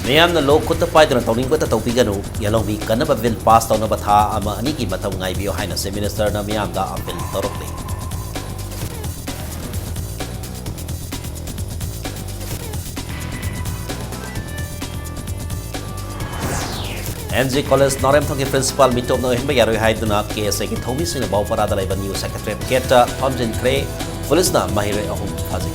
ꯃꯤꯌꯥꯝꯅ ꯂꯣꯛ ꯈꯨꯠꯇ ꯄꯥꯏꯗꯨꯅ ꯇꯧꯅꯤꯡꯕꯇ ꯇꯧꯕꯤꯒꯅꯨ ꯌꯦꯜꯍꯧꯃꯤ ꯀꯟꯅꯕ ꯕꯤꯜ ꯄꯥꯁ ꯇꯧꯅꯕ ꯊꯥ ꯑꯃ ꯑꯅꯤꯒꯤ ꯃꯇꯝ ꯉꯥꯏꯕꯤꯌꯨ ꯍꯥꯏꯅ ꯆꯤꯐ ꯃꯤꯅꯤꯁꯇꯔꯅ ꯃꯤꯌꯥꯝꯗ appeal ꯇꯧꯔꯛꯂꯤ NG College Noremthongki Principal Mitopna Ohimba Yaroi Haiduna KSA ki Thomisina Bauparada Laiba New Secretary Keta Thomjin Kre Police na Mahire Ahum Fazik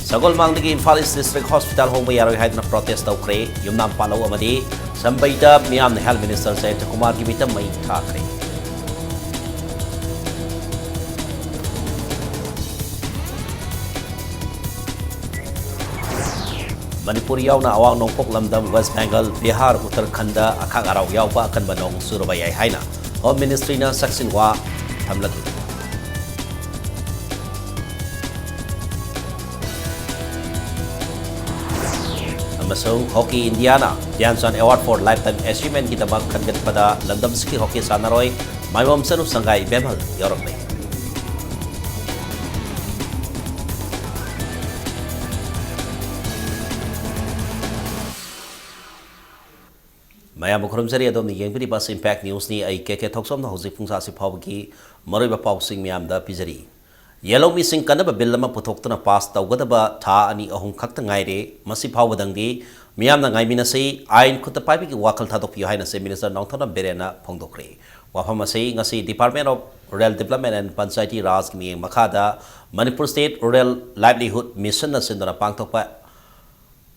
Sagol Mangdagi Imphal East District Hospital Hongba Yaroi Haiduna protest Kre Yumnam Palau Amadi Sambaita Miyam Health Minister Said Kumar ki Mita Mai Thakre Manipuri yauna awang nongpok lamdam West Bengal, Bihar, Uttarakhand, akhang araw yauba akan banong Surabaya haina. Home Ministry na saksinwa thamlatu. Amasung Hockey Indiana, Janson Award for Lifetime Achievement kitabang kangat pada lamdam ski hockey sanaroy, maymom sanup sanggay bemal yorok ni. Mayam khurumsari adom ni yengpiri bas impact news ni ai keke thoksom na hoji phungsa si phawgi maroi ba pausing miam da pizari yellow missing kanaba bill lama puthokna pass tawgadaba tha ani ahum khakta ngaire masi phawbadangdi miam na ngaimina sei ain khutta paibi ki wakal thadok pi haina se minister nongthona berena phongdokre wafam asei ngasi Department of Rural Development and Panchayati Raj ki makhada Manipur State Rural Livelihood Mission na sindona pangthokpa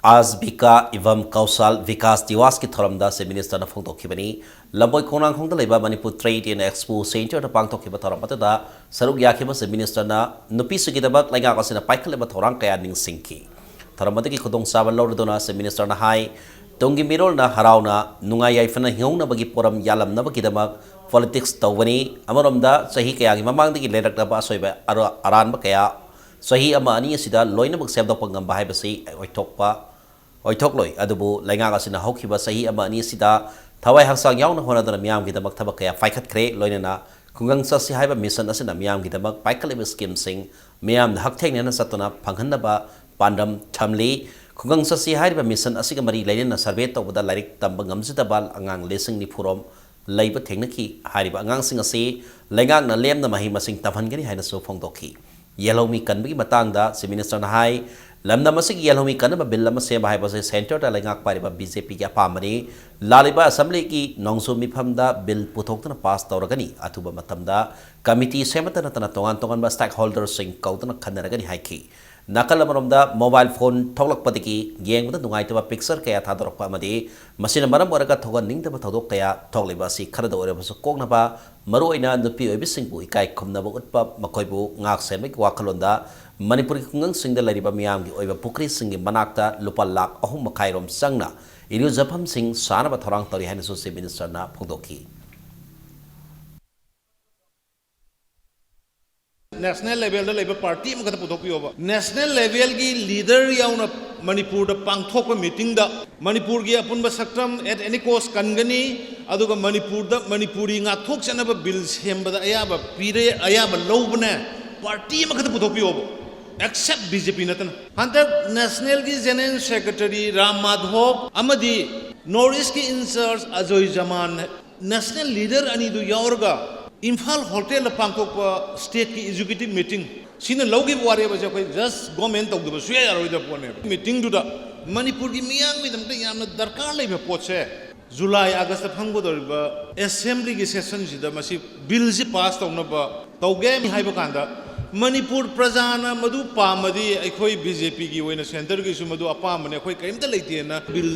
Azbika Ivam Kausal Vikas Diwas ki thoramda se minister na phongtok khibani lamboi khonang khongda leiba Manipur Trade and Expo Center na pangtok khiba thoramata da saruk yakhiba se minister na nupi sugidabak lainga kasina paikhale ba thorang kaya ning singki thoramata ki khudong sabal lordona se minister na hai tongi mirol na harauna nungai yaifana hiongna bagi poram yalam na bagi damak politics tawani amaromda sahi kaya gi mamang digi lerak da ba soiba aran ba kaya sahi ama ani sida loina bak sebdok pangam bahai ba sei oithokpa Oitokloi adubu lainga kasina hokhiba sahi ama ani sida thawai hangsang yauna honadana miyam gi damak thabak kaya paikhat kre loinana khungang sasi haiba mission asina miyam gi damak paikaleba scheme sing miyam haktheng na satuna phanghanaba pandam thamli khungang sasi haiba mission asiga mari lainena survey tawbada larik tamba ngamjidaba angang lesing ni phurom leiba thengnaki hariba angang sing asi laingak na lemna mahi masing tamhangani haina so phongdokhi yellow mi kanbigi matangda se minister na hai lamna masig yelhomi kanaba bill lama sema hai base center ta lengak pariba BJP ki apamani laliba assembly ki nongsu mifamda bill puthokna pass tawragani athuba matamda committee sematana tana tongan tongan ba stakeholders sing kautana khanaragani haiki nakalamromda mobile phone thoklak padiki yengda nungai taba picture kaya thadorokpa amadi masina maram oraga thogan ningdaba thodok kaya thokliba si kharada orebasu koknaba maruina nupi oibisingbu ikai khumnaba utpa makoibu ngak semik wakalonda Manipuri kungang singda lariba miyam gi oiba pukri singi manakta lupa lak ahum makhairom sangna iru japam sing sanaba thorang tori haina so se minister na phongdokhi National level da labor party ma kata puthokpi oba national level gi leader yauna Manipur da pangthokpa meeting da Manipur gi apunba sakram at any cost kangani aduga Manipur da Manipuri nga thok chanaba bill sembada ayaba pire ayaba lobna party ma kata puthokpi oba except BJP natana hantak national ki general secretary Ram Madhav amadi Northeast ki in charge Ajoy Zaman national leader ani du yaurga Imphal hotel pangthokpa state ki executive meeting sina logi ware ba koi just government tawdu ba suya yaroi da pone meeting du da Manipur ki miyang mi damta yamna darkar leiba potse July August phangbo doriba assembly ki session sida masi bill si pass tawna ba tawge mi haiba kanda Manipur Prajana Madu Pamadi Ekoi BJP gi oina center gi su madu apamane ekoi kaimta leite na bill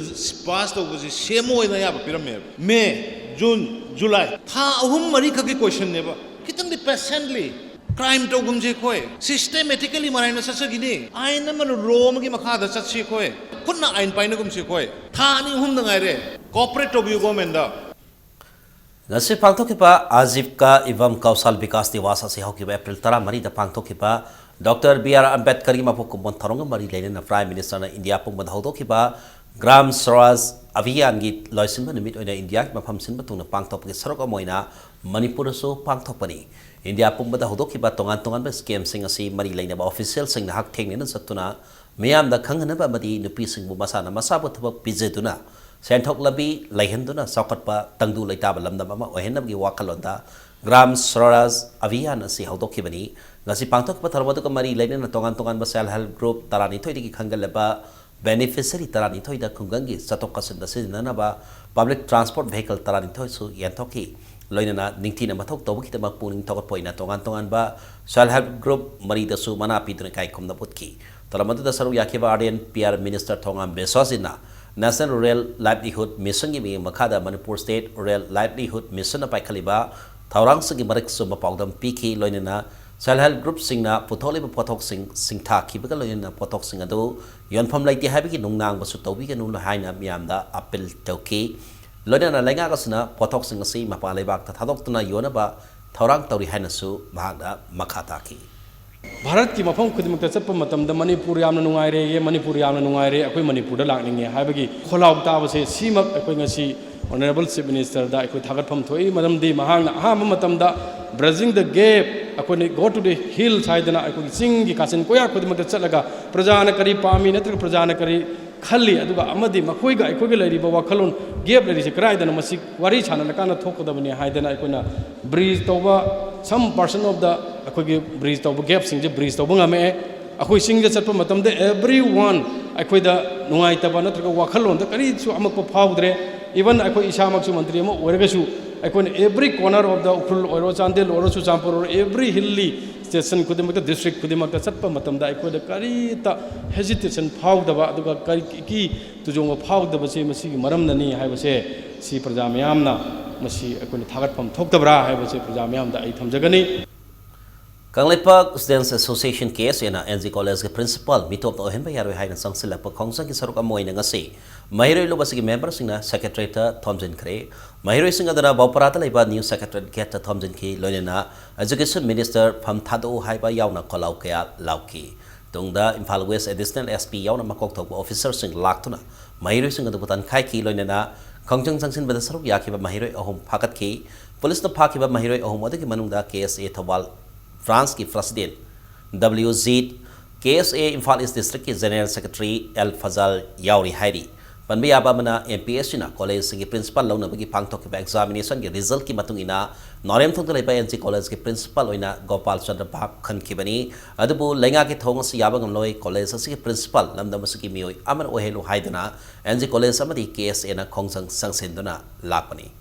pass to was semo ina ya pirame May June July tha ahum mari khaki question neba kitang di patiently crime to gumje khoi systematically maraina sasagini aina man rom gi makha da satsi khoi kunna ain paina gumse khoi tha ni hum nangai re corporate to bi government da Nasi pangthokipa Azibka Ivam Kausal Vikas Diwasa se hokiba April 10 mari da pangthokipa Dr. B.R. Ambedkar gi mapok kumbon tharonga mari leina na Prime Minister na India pung ban hodokiba Gram Swaraj Avian Git Loisin Manimit on India, Mapam Sinbatuna Pangtop Soroka Moina, Manipur so Pangtopani. India Pumba the Hodoki Batongan Tongan Scam Sing a sea Mari Lane of officials sing the Hak Ting in Satuna, Mayam the Kanganaba Madi, the Pising Bumasana, Masabot Pizzetuna, Santok Labi, Lahenduna, Sokatpa, Tandu Laitaba Lamdama, or Henami Wakalonda, Gram Swaraj Avian, see Hodoki Bani, Nasi Pangtok Patarwaka Mari Lane and Tongan Tongan Basal Help Group, Taranito Kangalaba. Beneficiary Taranito da Kungangi, Satokas the Sinanaba, public transport vehicle Taranito, so Yantoki, Loinana, Nintina Matok, Tokitama Puning Tokopoina, Tongan Ba, Shall Help Group, Marida Sumana Pidrakai Kum the Putki, Taramatu the Saruyakiva Ardian, PR Minister Tongan Besosina, National Rural Livelihood Mission giving Makada, Manipur State Rural Livelihood Mission of Kaliba, Taurang Sigimarik Suma Pogdam Piki, Loinana. Self help group sing na putoli potok sing ta kibigal na potok sing ado yon pam like habi nung nang basu tobi kan nung hai na miamda apel toki loda na lenga kasna potok sing si mapalai bak ta thadok tuna yona ba thorang tauri hai na su mahada makata ki Bharat की मफम खुदमक चप मणिपुर याम नुंगाइरे ये मणिपुर याम नुंगाइरे अखोई मणिपुर लांगनिंगे हाइबगी खोलाव ताबसे सीमक अखोई ngasi honourable chief minister दा अखोई थागतफम थोई मरमदी महांगना अहाम मतमदा ब्रिजिंग द गैप अखोई गो टू द हिल साइडना अखोई सिंग की कासिन कोया खुदमक चलगा प्रजान करी पामी नत्र प्रजान करी खल्ली अदुगा अमदी मखोइगा अखोइगे लैरिबा वाखलोन गैप लैरिसे कराइदना मसी वारी छानलकाना थोकदबनी हाइदना अखोइना ब्रिज तोबा some portion of the अखोइगे ब्रिज तोबा गैप सिंजे ब्रिज तोबा ngame अखोइ सिंगे चटप मतमदे everyone अखोइदा नुंगाइतबा नत्रगा वाखलोन द करी सु अमक फाउद्रे even अखोइ इसामकसु मंत्री अम ओरगसु अखोइन every corner of the उखुल ओरो चांदेल ओरो सुचांपुर every hilly station खुदिमक district खुदिमक Chatap मतमदा अखोइदा करीता hesitation फाउदबा अदुगा करी की तुजोंग फाउदबसे मसी मरमननी हाइबसे सी प्रजा मयामना मसी अखोइन थागतफम थोक्तबरा हाइबसे प्रजा मयामदा आई थमजगनी Kanglepak Students Association case in NZ College के principal mitop to henba yaro hai na sangsilak pa khongsang ki saruka moina ngasi mahiroi lo basigi member singna secretary ta Thomson Kre mahiroi singa dara bauparata laiba new secretary get ta Thomson ki loina education minister pham thado hai ba yauna kolau kya lauki tungda Imphal West additional SP yauna makok thok officer sing laktuna mahiroi singa da butan khai ki loina khongsang sangsin bada saruk yakhi ba mahiroi ahom phakat ki police na phaki ba mahiroi ahom adagi manungda KSA Thawal France की president WZ KSA Imphal east district की general secretary L फजल यावरी हाइरी पनबी आबामना MPSC ना college की principal लौनबगी पांगथोक के examination के result की मतुंगिना नॉरेम थोंग लेबा NZ college के principal ओइना Gopal चंद्र भाग खनखिबनी अदबु लेंगा के थोंग से याबगम लोय कॉलेज असि के प्रिंसिपल लमदम असि मियोय अमन ओहेलो हाइदना NZ कॉलेज अमदी KSA ना खोंगसंग संगसेंदना लापनी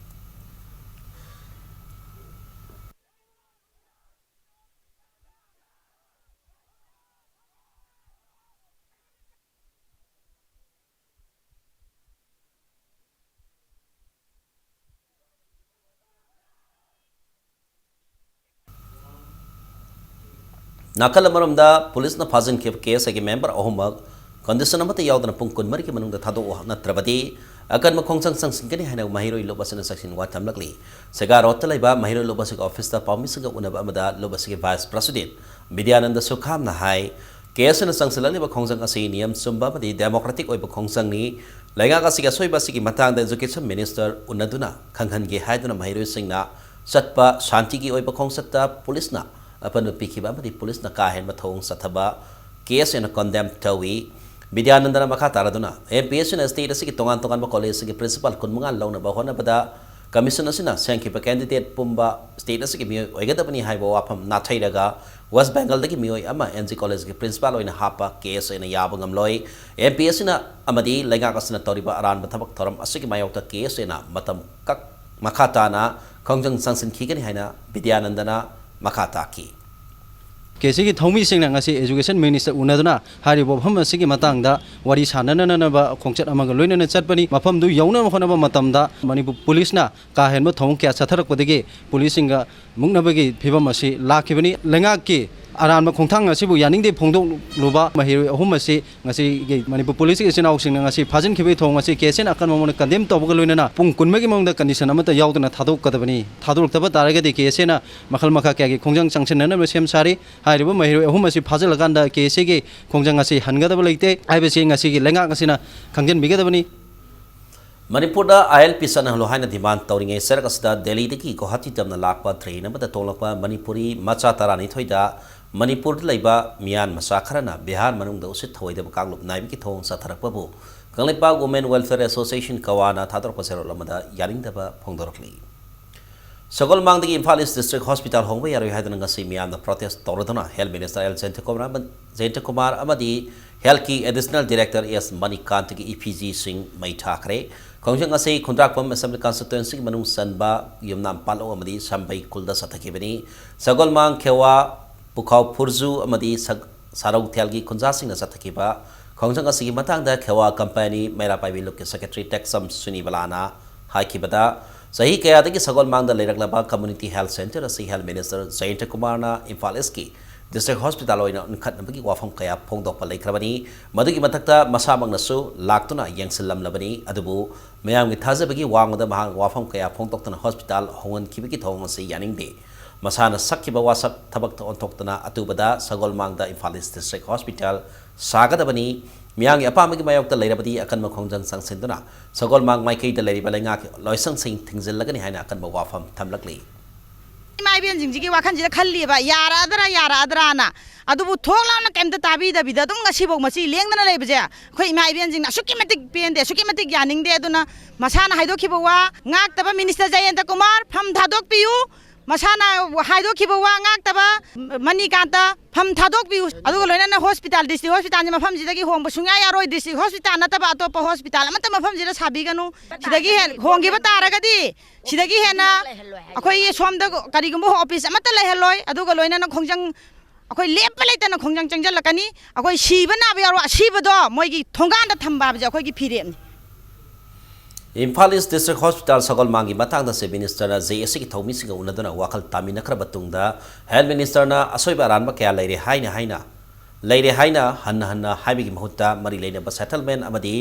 Nakal Maramda, police na Fazin case a member of Homag, condition of the Yaudan Punkun Mariki Manung the Tado Natrabadi, Akan Makong Sang Sinkani Hana Mahiro Lobasan section Watam Lagli, Segar Otalaiba, Mahiro Lobasic officer, Pamisanga Unabamada, Lobasic vice president, Midian and the Sukam Nahai, case and Sangsalani Bakong Asinium, Sumba, the Democratic Oiba Kongsangni, Lagasiga Soibasiki Matang, the education minister Unaduna, Kangangi Haidana Mahiro Singna, Satpa, Shantiki Oiba Kongsata, police na. Upon the Pikiba, the police na kahen matong sataba, case in a condemned tawi, Bidiananda Makataraduna, MPS in state as a Tongan Tongan College, principal Kunmunga Lona Bahona Bada, Commissioner Sina, Sankipa candidate Pumba, state as a Gimio, Oigatapani Haibo Apam, Nataidaga, West Bengal the Gimio Ama, NZ College principal in a Hapa, case in a Yabangam Loy, MPS in a Amadi, Legakas in a Toriba around Batabak Toram, Asikimayota case in a Matam Makatana, Kongjang Sansin Kigan Hina, Bidianandana. Makataki. केसी की थौमी Singh ngasi education minister unaduna haribo pham asigi matangda wari sanana ba khongchat amang loinana chatpani mafam du yauna makhonaba matamda Manipur police na ka henba thong kya chatharak podege police singa mungnabagi phibam asi lakhibani lenga ki ꯑꯔꯥꯟꯕ ꯈꯣꯡꯊꯥꯡ ꯑꯁꯤꯕꯨ ꯌꯥꯅꯤꯡꯗꯦ ꯐꯣꯡꯗꯣꯛꯂꯨꯕ ꯃꯍꯩꯔꯣꯏ ꯑꯍꯨꯝ ꯑꯁꯤ ꯉꯁꯤꯒꯤ ꯃꯅꯤꯄꯨꯔ ꯄꯨꯂꯤꯁꯀꯤ ꯏꯆꯤꯟ ꯏꯅꯥꯎꯁꯤꯡꯅ ꯉꯁꯤ ꯐꯥꯖꯤꯟꯈꯤꯕꯒꯤ ꯊꯧꯑꯣꯡ ꯑꯁꯤ ꯀꯦꯁꯦꯟ ꯑꯀꯟꯕ ꯃꯑꯣꯡꯗ ꯀꯟꯗꯦꯝ ꯇꯧꯕꯒ ꯂꯣꯏꯅꯅ ꯄꯨꯡ 20ꯒꯤ ꯃꯅꯨꯡꯗ ꯀꯟꯗꯤꯁꯟ ꯑꯃꯠꯇ ꯌꯥꯎꯗꯅ ꯊꯥꯗꯣꯛꯀꯗꯕꯅꯤ ꯊꯥꯗꯣꯛꯇꯕ ꯇꯥꯔꯒꯗꯤ ꯀꯦꯁꯦꯟꯅ ꯃꯈꯜ ꯃꯈꯥ ꯀꯌꯥꯒꯤ ꯈꯣꯡꯖꯪ ꯆꯪꯁꯤꯟꯅꯅꯕ ꯁꯦꯝ ꯁꯥꯔꯤ ꯍꯥꯏꯔꯤꯕ ꯃꯍꯩꯔꯣꯏ ꯑꯍꯨꯝ ꯑꯁꯤ ꯐꯥꯖꯤꯜꯂꯀꯥꯟꯗ ꯀꯦꯁꯤꯒꯤ ꯈꯣꯡꯖꯪ ꯑꯁꯤ ꯍꯟꯒꯗꯕ ꯂꯩꯇꯦ ꯍꯥꯏꯕꯁꯤ ꯉꯁꯤꯒꯤ ꯂꯩꯉꯥꯛ ꯑꯁꯤꯅ ꯈꯪꯖꯤꯟꯕꯤꯒꯗꯕꯅꯤ ꯃꯅꯤꯄꯨꯔꯗ ILP ꯆꯠꯅꯍꯜꯂꯨ ꯍꯥꯏꯅ ꯗꯤꯃꯥꯟ ꯇꯧꯔꯤꯉꯩ ꯁꯔꯛ ꯑꯁꯤꯗ ꯗꯦꯜꯂꯤꯗꯒꯤ ꯒꯨꯋꯥꯍꯥꯇꯤ ꯇꯝꯅ ꯂꯥꯛꯄ ꯇ꯭ꯔꯦꯟ ꯑꯃꯗ ꯇꯣꯡꯂꯛꯄ ꯃꯅꯤꯄꯨꯔꯤ ꯃꯆꯥ 12ꯗ ꯃꯅꯤꯄꯨꯔꯗ ꯂꯩꯕ ꯃꯤꯌꯥꯟ ꯃꯆꯥ ꯈꯔꯅ ꯕꯤꯍꯥꯔ ꯃꯅꯨꯡꯗ ꯎꯁꯤꯠ ꯊꯑꯣꯏꯗꯕ ꯀꯥꯡꯂꯨꯞ ꯅꯥꯏꯕꯒꯤ ꯊꯧꯑꯣꯡ ꯆꯠꯊꯔꯛꯄꯕꯨ ꯀꯪꯂꯩꯄꯥꯛ ꯋꯨꯃꯦꯟ ꯋꯦꯜꯐꯦꯌꯔ ꯑꯦꯁꯣꯁꯤꯌꯦꯁꯟ ꯀꯋꯥꯅ ꯊꯥꯗꯣꯔꯛꯄ ꯆꯦꯔꯣꯜ ꯑꯃꯗ ꯌꯥꯅꯤꯡꯗꯕ ꯐꯣꯡꯗꯣꯔꯛꯂꯤ ꯁꯒꯣꯜꯃꯥꯡꯗꯒꯤ ꯏꯝꯐꯥꯜ ꯏꯁ ꯗꯤꯁꯇ꯭ꯔꯤꯛ ꯍꯣꯁꯄꯤꯇꯥꯜ ꯍꯣꯡꯕ ꯌꯥꯔꯣꯏ ꯍꯥꯏꯗꯨꯅ ꯉꯁꯤ ꯃꯤꯌꯥꯝꯅ ꯄ꯭ꯔꯣꯇꯦꯁ ꯇꯧꯔꯗꯨꯅ ꯍꯦꯜꯊ ꯃꯤꯅꯤꯁꯇꯔ ꯑꯦꯜ ꯖꯌꯟꯇꯀꯨꯃꯥꯔ ꯑꯃꯗꯤ ꯍꯦꯜꯊꯀꯤ ꯑꯦꯗꯤꯁꯅꯦꯜ ꯗꯤꯔꯦꯛꯇꯔ ꯑꯦꯁ ꯃꯅꯤꯀꯥꯟꯇꯒꯤ ꯏꯐꯤꯖꯤꯁꯤꯡ ꯃꯩ ꯊꯥꯈ꯭ꯔꯦ ꯈꯣꯡꯖꯪ ꯑꯁꯤ ꯈꯨꯟꯗ꯭ꯔꯥꯛꯄꯝ ꯑꯦꯁꯦꯝꯕ꯭ꯂꯤ ꯀꯟꯁꯇꯤꯇꯨꯌꯦꯟꯁꯤꯒꯤ ꯃꯅꯨꯡ ꯆꯟꯕ ꯌꯨꯝꯅꯥꯝ ꯄꯥꯜꯂꯧ ꯑꯃꯗꯤ ꯁꯝꯕꯩ ꯈꯨꯜꯗ ꯆꯠꯊꯈꯤꯕꯅꯤ ꯁꯒꯣꯜꯃꯥꯡ ꯈꯦꯋꯥ ꯄꯨꯈꯥꯎ ꯐꯨꯔꯖꯨ ꯑꯃꯗꯤ ꯁꯥꯔꯧꯊꯦꯜꯒꯤ ꯈꯨꯟꯖꯥꯁꯤꯡꯅ ꯆꯠꯊꯈꯤꯕ ꯈꯣꯡꯖꯪ ꯑꯁꯤꯒꯤ ꯃꯇꯥꯡꯗ ꯈꯦꯋꯥ ꯀꯝꯄꯦꯅꯤ ꯃꯩꯔꯥꯄꯥꯏꯕꯤ ꯂꯨꯞꯀꯤ ꯁꯦꯀ꯭ꯔꯦꯇꯔꯤ ꯇꯦꯛꯁꯝ ꯁꯨꯅꯤꯕꯂꯥꯅ ꯍꯥꯏꯈꯤꯕꯗ ꯆꯍꯤ ꯀꯌꯥꯗꯒꯤ ꯁꯒꯣꯜꯃꯥꯡꯗ ꯂꯩꯔꯛꯂꯕ ꯀꯝꯃ꯭ꯌꯨꯅꯤꯇꯤ ꯍꯦꯜꯊ ꯁꯦꯟꯇꯔ ꯑꯁꯤ ꯍꯦꯜꯊ ꯃꯤꯅꯤꯁꯇꯔ ꯖꯌꯟꯇꯀꯨꯃꯥꯔꯅ ꯏꯝꯐꯥꯜ ꯏꯁꯀꯤ ꯗꯤꯁꯇ꯭ꯔꯤꯛ ꯍꯣꯁꯄꯤꯇꯥꯜ ꯑꯣꯏꯅ ꯎꯟꯈꯠꯅꯕꯒꯤ ꯋꯥꯐꯝ ꯀꯌꯥ ꯐꯣꯡꯗꯣꯛꯄ ꯂꯩꯈ꯭ꯔꯕꯅꯤ ꯃꯗꯨꯒꯤ ꯃꯊꯛꯇ ꯃꯁꯥꯃꯛꯅꯁꯨ ꯂꯥꯛꯇꯨꯅ ꯌꯦꯡꯁꯤꯜꯂꯝꯂꯕꯅꯤ ꯑꯗꯨꯕꯨ ꯃꯌꯥꯝꯒꯤ ꯊꯥꯖꯕꯒꯤ ꯋꯥꯡꯃꯗ ꯃꯍꯥꯛ ꯋꯥꯐꯝ ꯀꯌꯥ ꯐꯣꯡꯗꯣꯛꯇꯨꯅ ꯍꯣꯁꯄꯤꯇꯥꯜ ꯍꯣꯡꯍꯟꯈꯤꯕꯒꯤ ꯊꯧꯑꯣꯡ ꯑꯁꯤ ꯌꯥꯅꯤꯡꯗꯦ ꯃꯁꯥꯅ ꯁꯛꯈꯤꯕ ꯋꯥꯁꯛ ꯊꯕꯛꯇ ꯑꯣꯟꯊꯣꯛꯇꯨꯅ ꯑꯇꯨꯕꯗ ꯁꯒꯣꯜꯃꯥꯡꯗ ꯏꯝꯐꯥꯜ ꯏꯁ ꯗꯤꯁꯇ꯭ꯔꯤꯛ ꯍꯣꯁꯄꯤꯇꯥꯜ ꯁꯥꯒꯗꯕꯅꯤ ꯃꯤꯌꯥꯝꯒꯤ ꯑꯄꯥꯝꯕꯒꯤ ꯃꯥꯌꯣꯛꯇ ꯂꯩꯔꯕꯗꯤ ꯑꯀꯟꯕ ꯈꯣꯡꯖꯪ ꯆꯪꯁꯤꯟꯗꯨꯅ ꯁꯒꯣꯜꯃꯥꯡ ꯃꯥꯏꯀꯩꯗ ꯂꯩꯔꯤꯕ ꯂꯩꯉꯥꯛꯀꯤ ꯂꯣꯏꯁꯪꯁꯤꯡ ꯊꯤꯡꯖꯤꯜꯂꯒꯅꯤ ꯍꯥꯏꯅ ꯑꯀꯟꯕ ꯋꯥꯐꯝ ꯊꯝꯂꯛꯂꯤ ꯏꯃꯥꯏꯕꯦꯟꯁꯤꯡꯁꯤꯒꯤ ꯋꯥꯈꯜꯁꯤꯗ ꯈꯜꯂꯤꯕ ꯌꯥꯔꯛꯑꯗ꯭ꯔꯥꯅ ꯑꯗꯨꯕꯨ ꯊꯣꯛꯂꯥꯎꯅ ꯀꯩꯝꯇ ꯇꯥꯕꯤꯗꯕꯤꯗ ꯑꯗꯨꯝ ꯉꯁꯤꯐꯥꯎ ꯃꯁꯤ ꯂꯦꯡꯗꯅ ꯂꯩꯕꯁꯦ ꯑꯩꯈꯣꯏ ꯏꯃꯥ ꯏꯕꯦꯟꯁꯤꯡꯅ ꯑꯁꯨꯛꯀꯤ ꯃꯇꯤꯛ ꯄꯦꯟꯗꯦ ꯑꯁꯨꯛꯀꯤ ꯃꯇꯤꯛ ꯌꯥꯅꯤꯡꯗꯦ ꯑꯗꯨꯅ ꯃꯁꯥꯅ ꯍꯥꯏꯗꯣꯛꯈꯤꯕ ꯋꯥ ꯉꯥꯛꯇꯕ ꯃꯤꯅꯤꯁꯇꯔ ꯖꯌꯟꯇꯀꯨꯃꯥꯔ ꯐꯝ ꯊꯥꯗꯣꯛꯄꯤꯌꯨ ꯃꯁꯥꯅ ꯍꯥꯏꯗꯣꯛꯈꯤꯕ ꯋꯥ ꯉꯥꯛꯇꯕ ꯃꯅꯤꯀꯥꯟꯇ ꯐꯝ ꯊꯥꯗꯣꯛꯄꯤꯌꯨ ꯑꯗꯨꯒ ꯂꯣꯏꯅꯅ ꯍꯣꯁꯄꯤꯇꯥꯜ ꯗꯤꯁꯇ꯭ꯔꯤꯛ ꯍꯣꯁꯄꯤꯇꯥꯜꯁꯤ ꯃꯐꯝꯁꯤꯗꯒꯤ ꯍꯣꯡꯕ ꯁꯨꯡꯌꯥ ꯌꯥꯔꯣꯏ ꯗꯤꯁꯇ꯭ꯔꯤꯛ ꯍꯣꯁꯄꯤꯇꯥꯜ ꯅꯠꯇꯕ ꯑꯇꯣꯞꯄ ꯍꯣꯁꯄꯤꯇꯥꯜ ꯑꯃꯠꯇ ꯃꯐꯝꯁꯤꯗ ꯁꯥꯕꯤꯒꯅꯨ ꯁꯤꯗꯒꯤ ꯍꯣꯡꯈꯤꯕ ꯇꯥꯔꯒꯗꯤ ꯁꯤꯗꯒꯤ ꯍꯦꯟꯅ ꯑꯩꯈꯣꯏꯒꯤ ꯁꯣꯝꯗ ꯀꯔꯤꯒꯨꯝꯕ ꯑꯣꯐꯤꯁ ꯑꯃꯠꯇ ꯂꯩꯍꯜꯂꯣꯏ ꯑꯗꯨꯒ ꯂꯣꯏꯅꯅ ꯈꯣꯡꯖꯪ ꯑꯩꯈꯣꯏ ꯂꯦꯞꯄ ꯂꯩꯇꯅ ꯈꯣꯡꯖꯪ ꯆꯪꯁꯤꯜꯂꯛꯀꯅꯤ ꯑꯩꯈꯣꯏ ꯁꯤꯕ ꯅꯥꯕ ꯌꯥꯎꯔꯣ ꯑꯁꯤꯕꯗꯣ ꯃꯣꯏꯒꯤ ꯊꯣꯡꯒꯥꯟꯗ ꯊꯝꯕ ꯍꯥꯏꯕꯁꯦ ꯑꯩꯈꯣꯏꯒꯤ ꯐꯤꯔꯦꯞꯅꯤ ꯏꯝꯐꯥꯜ ꯏꯁ ꯗꯤꯁꯇ꯭ꯔꯤꯛ ꯍꯣꯁꯄꯤꯇꯥꯜ ꯁꯒꯣꯜꯃꯥꯡꯒꯤ ꯃꯇꯥꯡꯗ ꯆꯤꯐ ꯃꯤꯅꯤꯁꯇꯔꯅ JSCꯒꯤ ꯊꯧꯃꯤꯁꯤꯡꯒ ꯎꯅꯗꯨꯅ ꯋꯥꯈꯜ ꯇꯥꯃꯤꯟꯅꯈ꯭ꯔꯕ ꯇꯨꯡꯗ ꯍꯦꯜꯊ ꯃꯤꯅꯤꯁꯇꯔꯅ ꯑꯁꯣꯏꯕ ꯑꯔꯥꯟꯕ ꯀꯌꯥ ꯂꯩꯔꯦ ꯍꯥꯏꯅ ꯍꯟꯅ ꯍꯥꯏꯕꯒꯤ ꯃꯍꯨꯠꯇ ꯃꯔꯤ ꯂꯩꯅꯕ ꯁꯦꯇꯜꯃꯦꯟ ꯑꯃꯗꯤ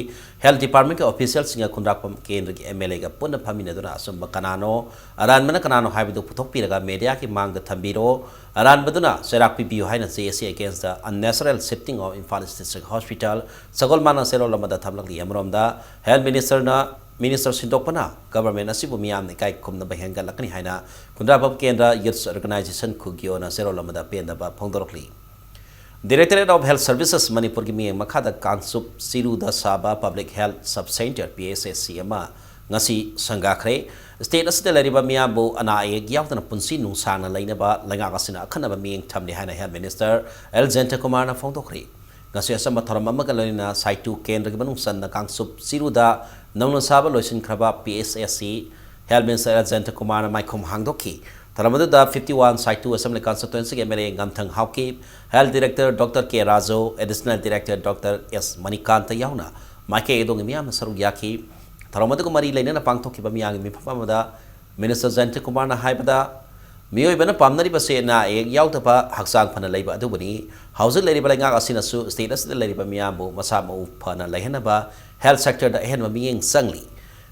ꯍꯦꯜꯊ ꯗꯤꯄꯥꯔꯠꯃꯦꯟꯠꯀꯤ ꯑꯣꯐꯤꯁꯤꯌꯦꯜꯁꯤꯡꯒ ꯈꯨꯟꯗ꯭ꯔꯥꯛꯄꯝ ꯀꯦꯟꯗ꯭ꯔꯒꯤ MLAꯒ ꯄꯨꯟꯅ ꯐꯝꯃꯤꯟꯅꯗꯨꯅ ꯑꯆꯨꯝꯕ ꯀꯅꯥꯅꯣ ꯑꯔꯥꯟꯕꯅ ꯀꯅꯥꯅꯣ ꯍꯥꯏꯕꯗꯨ ꯄꯨꯊꯣꯛꯄꯤꯔꯒ ꯃꯦꯗꯤꯌꯥꯒꯤ ꯃꯥꯡꯗ ꯊꯝꯕꯤꯔꯣ ꯑꯔꯥꯟꯕꯗꯨꯅ ꯆꯩꯔꯥꯛ ꯄꯤꯕꯤꯌꯨ ꯍꯥꯏꯅ JSC against the unnatural shifting of Imphal East District Hospital ꯁꯒꯣꯜꯃꯥꯡꯅ ꯆꯦꯔꯣꯜ ꯑꯃꯗ ꯊꯝꯂꯛꯂꯤ ꯑꯃꯔꯣꯝꯗ ꯍꯦꯜꯊ ꯃꯤꯅꯤꯁꯇꯔ ꯁꯤꯟꯗꯣꯛꯄꯅ ꯒꯚꯔꯟꯃꯦꯟꯠ ꯑꯁꯤꯕꯨ ꯃꯤꯌꯥꯝꯅ ꯏꯀꯥꯏ ꯈꯨꯝꯅꯕ ꯍꯦꯟꯒꯠꯂꯛꯀꯅꯤ ꯍꯥꯏꯅ ꯈꯨꯟꯗ꯭ꯔꯥꯛꯄꯝ ꯀꯦꯟꯗ꯭ꯔ ꯌꯨꯊ ꯑꯣꯔꯒꯅꯥꯏꯖꯦꯁꯟ ꯈꯨꯒꯤꯑꯣꯅ ꯆꯦꯔꯣꯜ ꯑꯃꯗ ꯄꯦꯟꯗꯕ ꯐꯣꯡꯗꯣꯔꯛꯂꯤ Directorate of Health Services Manipur gi miyeng makhada Kansup Siruda Saba Public Health Sub Center PSSC ama ngasi sangakhre state asida lariba miyambu ana ayek yautana punsi nungsana lainaba langa asina akhanaba miyeng thamni haina Health Minister L Jayantkumar na phongdokri ngasi asama thoram amaga loina saitu kendra gi manung sanna Kansup Siruda namna saba loisin khraba PSSC Health Minister L Jayantkumar na maikhum hangdoki Taramadu 51 Site 2 Assembly Constituency MLA Ngamthang Hauki, Health Director Dr. K. Razo, Additional Director Dr. S. Manikanta Yauna, Mike Edong Miyam Saruyaki, Taramadu Mari Lena Pangtoki Bamiang Mipamada, Minister Jayantkumar na Haibada, Mio Bana Pamnari Base na Yautapa, Haksang Panalaba Dubani, House Lady Balanga Asinasu, Status the Lady Bamiambo, Masamo Pana Lehenaba, Health Sector the Hen Miying Sangli.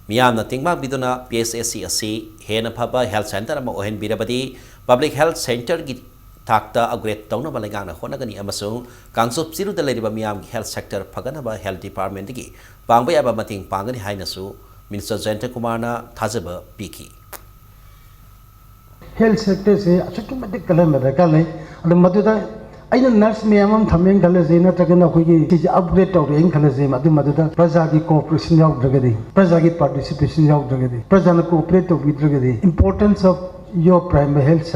Miyamna tingma biduna PSSC asi hena phaba health center ama ohen birabadi public health center gi thakta upgrade tawna balenga na honagani amasung Kangsup Siru da leriba miyam health sector phagana ba health department gi pangba aba mating pangani haina su Minister Jayantkumar na thajaba piki health sector se achukki matik kala madakale adu maduda aina nurse miyamam thameng khale zena takena khogi ti upgrade tawreng khale ze maduda praja gi cooperation yaw dragadi praja gi participation yaw dragadi praja na cooperate to with dragadi importance of your primary health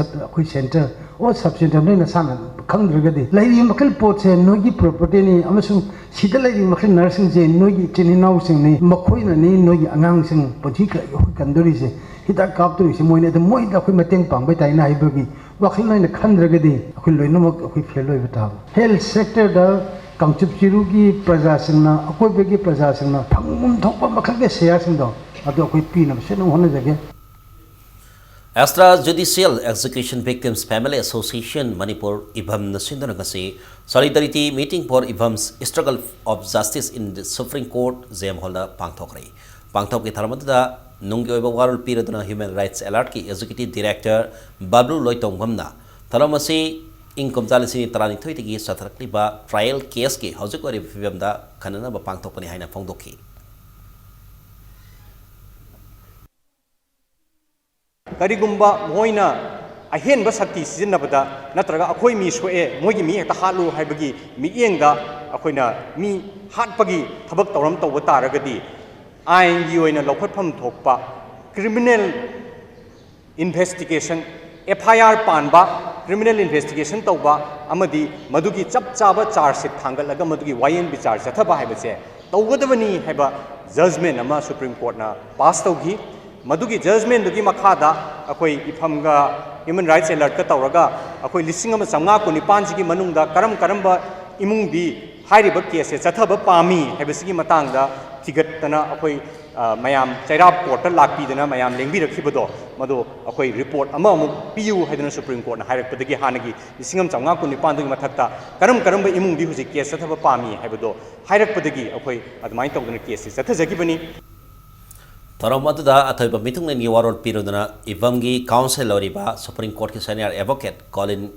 center or sub center na sana khang dragadi lai makal pot se nogi property ni amasung sida lai makal nursing je nogi tininau sing ni makhoi na ni nogi angang sing pothi ka kandori se hita kaptu se moine de moi da khoi mateng pang bai tai na ibagi wakil na khandragadi akhoi loinamak akhoi feloi bata health sector da Kangsup Siru gi praja singna akhoi begi praja singna thangmum thokpa makhal ge share sing do adu akhoi pi na se no hone jage Extrajudicial Execution Victims Family Association Manipur Ibam Nasindana Gasi Solidarity Meeting for Ibam's Struggle of Justice in the Supreme Court Zem Holda Pangthokri. Pangthok ki Tharamada Nungi Oba Warul Piraduna Human Rights Alert ki Executive Director Bablu Loitong Gamna Tharamasi Income Jalisi Tarani Twitigi Satrakliba Trial Case ki Hausikori Fibamda Kanana Pangthokani Haina Fongdoki. करीगुम्बा मोइना अहेनबा शक्ति सिजनबदा नत्रगा अखोय मी सोए मोगी मी एकता हालु हाइबगी मियेंगदा अखोयना मी हाटपगी थबक तौरम तौब तारगदी आइनगी ओइना लौखटफम थोकपा क्रिमिनल इन्वेस्टिगेशन एफआईआर पानबा क्रिमिनल इन्वेस्टिगेशन तौबा अमदी मदुगी चप चाबा चार्जशीट थांगलगा मदुगी वायन विचार जथबा हाइबसे तौगदबनी हाइबा जजमेंट अमा सुप्रीम कोर्टना पास तौगी मदुगी जजमेंट दुगी मखादा अखोई इफमगा ह्यूमन राइट्स अलर्ट का तौरगा अखोई लिसिंग अमा चंगा कुनिपान सिगी मनुंगदा करम इमुंगदी हाइरिबा केस से चथब पामी हैबसिगी मतांगदा थिगतना अखोई मयाम चैराब कोर्ट लाक्पीदना मयाम लेंबी रखिबदो मदो अखोई रिपोर्ट अमा अमु पियु हैदना सुप्रीम कोर्ट हाइरकपदगी हानगी लिसिंग अमा चंगा कुनिपान दुगी मथक्ता करम इमुंगदी हुजि केस चथब पामी हैबदो हाइरकपदगी अखोई अदमाइन तौदना केस से चथजगिबनी Taramadda athoiba mitung ni warol pirudana Ibamgi counsel loriba Supreme Court ki senior advocate Colin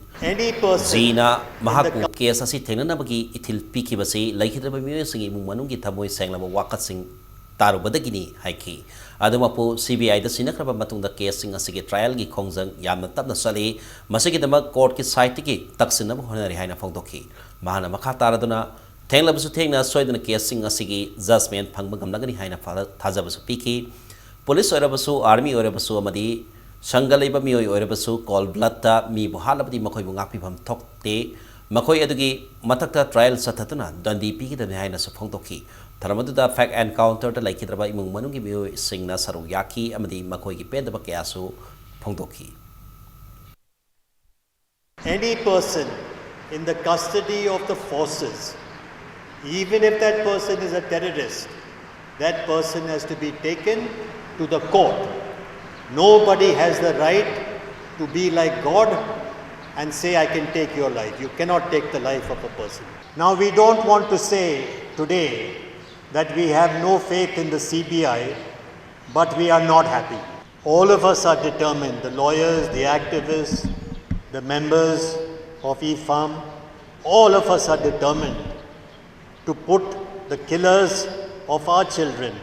Zina mahaku case asi thenanabagi ithil piki basi laikhidaba miyosingi imung manungi thamoi senglaba wakat sing tarubadagini haiki adumapu CBI da sinakraba matungda case sing asigi trial gi khongjang yamna tapna sali masigi dama court ki site ki taksinaba honari haina phongdoki mahana makha taraduna Tenglabasu Tengna soidana casing asigi judgment Pangbagam Nagani Haina Tazabasu Piki, Police Orabasu, Army Orabasu Amadi, Shangaleba Mio Orabasu, called Blatta, Mi Buhalabdi Makoi Mungapim Tokte, Makoi Edugi, Matakta trial Satatuna, Dundee Piki than Haina Sapongtoki, Taramada fact encounter the Laikitraba Imung Manungi Mio Singna Saruyaki, Amadi Makoi Pedabakasu, Pongtoki. Any person in the custody of the forces, even if that person is a terrorist, that person has to be taken to the court. Nobody has the right to be like God and say, I can take your life. You cannot take the life of a person. Now, we don't want to say today that we have no faith in the CBI, but we are not happy. All of us are determined, the lawyers, the activists, the members of EFAM, all of us are determined to put the killers of our children,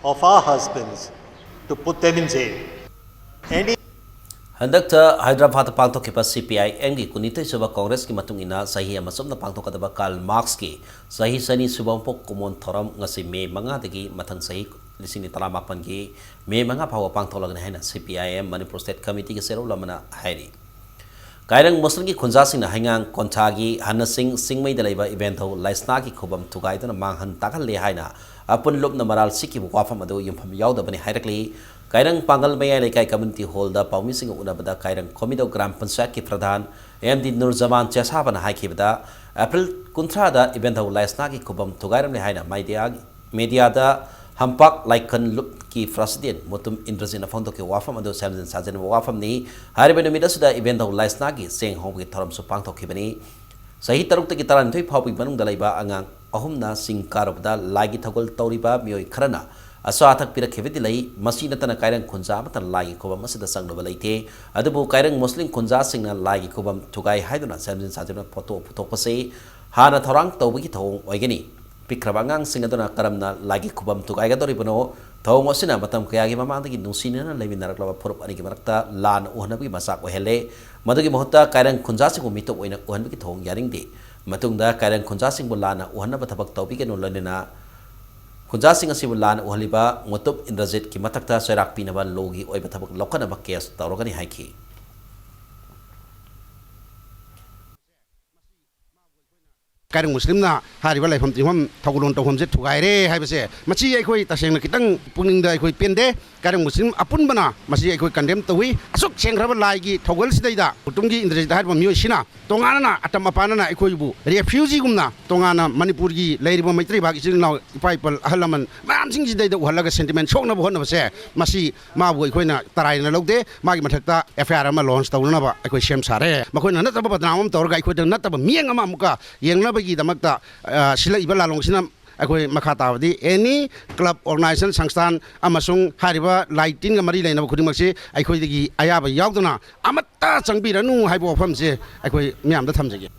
of our husbands, to put them in jail. Handakta Hyderabad Pangtokipa CPI Engi Kunita Suba Congress ki matungina sahi amasum na pangtokadaba Karl Marx ki sahi sani subampok kumon thoram ngasi me manga dagi matang sahi lisini talamapan ki me manga pawa pangtolagan haina CPIM Manipur State Committee ki sero lamana hairi Kairang Muslim ki khunjasing na hangang kontagi hanasing singmei dalaiba event ho laisna ki khubam tugai dana manghan takal le haina apun lup na maral siki wafam adu yumpham yawda bani hairakli Kairang Pangal Maya Lekai Community Hall da Paumising Unabada Kairang Komido Gram Pansat ki Pradhan MD Nur Zaman Chesaban Haikibda April Kuntrada event ho laisna ki khubam tugairam le haina media da Hampak Laikan Lup ki President Mutum Indrazin Fondo ki Wafam adu Samson Sajan Wafam ni Hariben Midasuda event ho laisna ki Seng Hong ki Thoram Supang Tokibani Sahi Taruk ki Taran Tui Paupi Banung Dalaiba Angang Ahumna Sing Karabda Lagi Togol Tauriba Mioi Krana Aswatak Pira Kevidilai, Masinatana Kairang Kunzamatan Lagi Kobam Masida Sanglobalite, Adabu Kairang Muslim Kunza Singna Lagi Kobam Tugai Haiduna Samson Sajana Poto Putopase, Hana Torang Tobiki Oigani, Pikrabangang Singadona Karamna Lagi Kubam Tugai Gadoribano, Tomosina Matam Kayagi Mamaki Nusina, Levinar Purp Anikimarta, Lan Unabi Masak Hele, Madagi Mohota Kairang Kunzasi Mito Wina Uhanbiki Tong Yaring Day, Matunda Kairang Kunzasing Bulana, Uhanabatabak Tobiki no Londina. Kunjasing asibulan uhaliba ngotup Indrazit ki matakta serak pinaban logi oi batabak lokana bakes taurogani haiki ꯀꯥꯏꯔꯪ ꯃꯨꯁꯂꯤꯝꯅ ꯍꯥꯏꯔꯤꯕ ꯂꯩꯐꯝ ꯇꯤꯡꯐꯝ ꯊꯧꯒꯜꯂꯣꯟ ꯇꯧꯐꯝꯁꯦ ꯊꯨꯒꯥꯏꯔꯦ ꯍꯥꯏꯕꯁꯦ ꯃꯁꯤ ꯑꯩꯈꯣꯏ ꯇꯁꯦꯡꯅ ꯈꯤꯇꯪ ꯄꯨꯛꯅꯤꯡꯗ ꯑꯩꯈꯣꯏ ꯄꯦꯟꯗꯦ ꯀꯥꯏꯔꯪ Muslim ꯑꯄꯨꯟꯕꯅ ꯃꯁꯤ ꯑꯩꯈꯣꯏ ꯀꯟꯗꯦꯝ ꯇꯧꯏ ꯑꯁꯨꯛ ꯁꯦꯡꯈ꯭ꯔꯕ ꯂꯥꯏꯒꯤ ꯊꯧꯒꯜꯁꯤꯗꯩꯗ ꯈꯨꯇꯨꯝꯒꯤ ꯏꯟꯗ꯭ꯔꯖꯤꯠ ꯍꯥꯏꯔꯤꯕ ꯃꯤꯑꯣꯏꯁꯤꯅ ꯇꯣꯉꯥꯟꯅ ꯑꯇꯝ ꯑꯄꯥꯅꯅ ꯑꯩꯈꯣꯏꯕꯨ ꯔꯦꯐ꯭ꯌꯨꯖꯤꯒꯨꯝꯅ ꯇꯣꯉꯥꯟꯅ ꯃꯅꯤꯄꯨꯔꯒꯤ ꯂꯩꯔꯤꯕ ꯃꯩꯇꯩ ꯚꯥꯒ ꯏꯆꯤꯜ ꯏꯅꯥꯎ ꯏꯄꯥ ꯏꯄꯜ ꯑꯍꯜ ꯂꯃꯟ ꯃꯌꯥꯝꯁꯤꯡꯁꯤꯗꯩꯗ ꯎꯍꯜꯂꯒ ꯁꯦꯟꯇꯤꯃꯦꯟ ꯁꯣꯛꯅꯕ ꯍꯣꯠꯅꯕꯁꯦ ꯃꯁꯤ ꯃꯥꯕꯨ ꯑꯩꯈꯣꯏꯅ ꯇꯔꯥꯏꯅ ꯂꯧꯗꯦ ꯃꯥꯒꯤ ꯃꯊꯛꯇ FIR ꯑꯃ ꯂꯣꯟꯁ ꯇꯧꯅꯅꯕ ꯑꯩꯈꯣꯏ ꯁꯦꯝ ꯁꯥꯔꯦ ꯃꯈꯣꯏꯅ ꯅꯠꯇꯕ ꯕꯗꯅꯥꯝ ꯑꯃ ꯇꯧꯔꯒ ꯑꯩꯈꯣꯏꯗ ꯅꯠꯇꯕ ꯃꯤꯠꯌꯦꯡ ꯑꯃ ꯑꯃꯨꯛꯀ ꯌꯦꯡꯅꯕꯒꯤꯗꯃꯛꯇ ꯁꯤꯜꯂꯛꯏꯕ ꯂꯥꯂꯣꯡꯁꯤꯅ ꯑꯩꯈꯣꯏ ꯃꯈꯥ ꯇꯥꯕꯗꯤ ꯑꯦꯅꯤ ꯀ꯭ꯂꯕ ꯑꯣꯔꯒꯅꯥꯏꯖꯦꯁꯟ ꯁꯪꯁꯊꯥꯟ ꯑꯃꯁꯨꯡ ꯍꯥꯏꯔꯤꯕ ꯂꯥꯏ ꯇꯤꯟꯒ ꯃꯔꯤ ꯂꯩꯅꯕ ꯈꯨꯗꯤꯡꯃꯛꯁꯤ ꯑꯩꯈꯣꯏꯗꯒꯤ ꯑꯌꯥꯕ ꯌꯥꯎꯗꯅ ꯑꯃꯠꯇ ꯆꯪꯕꯤꯔꯅꯨ ꯍꯥꯏꯕ ꯋꯥꯐꯝꯁꯦ ꯑꯩꯈꯣꯏ ꯃꯤꯌꯥꯝꯗ ꯊꯝꯖꯒꯦ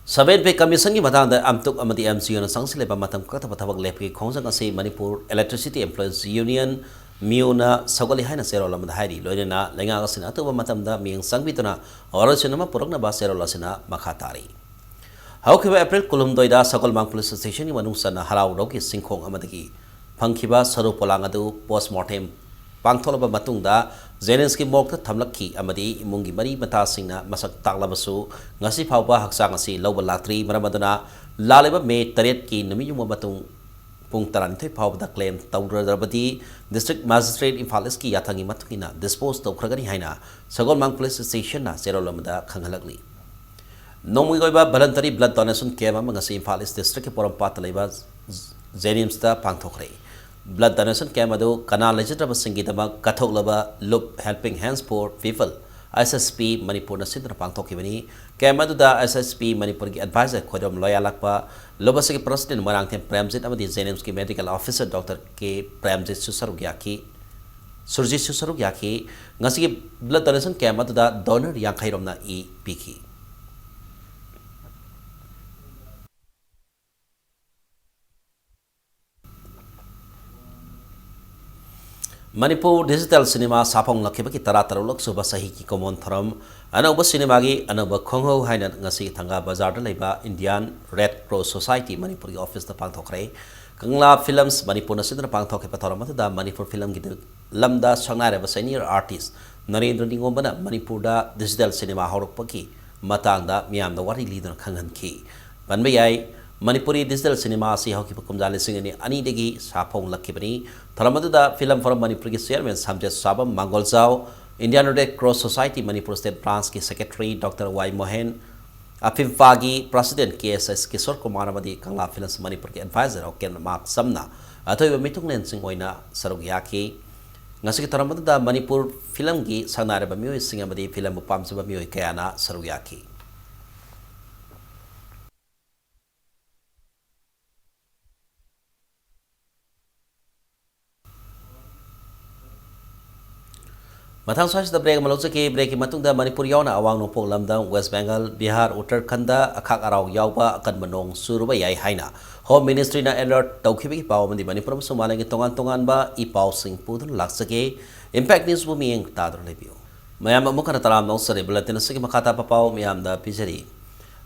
Seven Pay Commission की matang da amtuk amadi MCO na sangsi leba matam kata patawag lepi khongjang asi Manipur Electricity Employees Union miuna sagali haina serol amad hairi loina lenga asina atuba matam da miyang sangbituna orosina ma purok na ba serol asina makhatari Haukiba April kulum doida sagol mang police station ni manung sana harau roki singkhong amadagi phangkhiba saru polang adu postmortem pangtholaba matungda Zelensky mokta thamlakhi amadi imungi mari mata singna masak taklabasu ngasi phawba haksang asi lawba latri maramaduna laleba me taret ki numiyuma matung pung taranthoi phawda claim tawrabadi district magistrate Imphal ki yathangi matukina dispose tawkhragani haina sagol mang police station na serolamada khanghalakli Nongmui goiba voluntary blood donation camp ngasi Imphal district ki porampat leba Zenims da pangthokre Blood donation camp adu kana legislative singidama kathoklaba loop helping hands for people SSP Manipur na sidra pangthokibani camp adu da SSP Manipur ki advisor khodom loya lakpa lobase ki president marangthem Premjit amadi Zenems ki medical officer Dr. K Premjit Surjit Susarugyaki ngasi ki blood donation camp adu da donor yankhairom na I piki Manipur digital cinema sapong lakhiba ki tara tarulok suba sahi ki common tharam anauba cinema gi anauba khongho haina ngasi thanga bazar da leiba Indian Red Cross Society Manipur ki office da pangthokre Kangla Films Manipur na sidra pangthokhe patharam da Manipur film gi lamda sangnare ba senior artist Narendra Ningombana Manipur da digital cinema horokpa ki matang da miyam da wari leader khanghan ki banba yai Manipuri digital cinema si hauki pakumjali singani ani degi sapong lakibani tharamadu da film for Manipur ki chairman Samjet Sabam Mangolzao Indian Red Cross Society Manipur State Branch ki secretary Dr. Y Mohan Afim Fagi president KSS Kishore Kumar amadi Kangla Films Manipur ki advisor Oken Mark Samna atoi mitung len singoina sarugyaki ngasi ki tharamadu da Manipur film gi sanare ba miyoi singamadi film pamsaba miyoi kayana sarugyaki Mathang swais da break malojaki break matung da Manipur yauna awang nopok lamdang West Bengal Bihar Uttarakhand da akhak arau yauba akan menong suruba yai haina Home Ministry na alert tawkhibi paw mandi Manipur sumalangi tongan ba I paw sing pudun laksake impact news bu mieng tadro lebio mayam amukana taram no sare bulletin sigi makata papaw miyam da pijari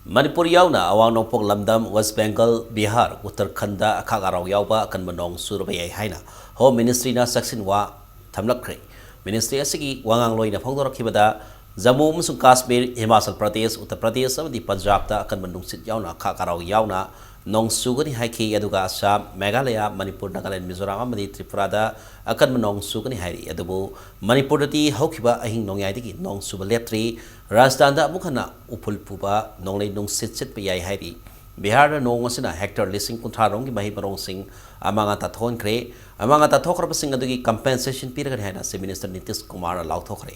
Manipur yauna awang nopok lamdam West Bengal Bihar Uttarakhand da akhak arau yauba akan menong suruba yai haina Home Ministry na section wa thamlakre Ministry asigi wangang loina phongdorakhibada Jammu amsung Kashmir Himachal Pradesh Uttar Pradesh amadi Punjab da akan manungsit yauna khakarau yauna nong sugani haiki aduga Assam Meghalaya Manipur Nagaland Mizoram amadi Tripura da akan manong sugani hairi adubu Manipur dati haukiba ahing nongyai digi nong suba leptri Rajasthan da amukhana upul puba nonglei nong sit pa yai hairi Bihar da nong asina hectare lising kuntharong gi mahi barong sing amanga ta thon kre amanga ta thokra sing adugi compensation period haina se minister Nitish Kumar law thokre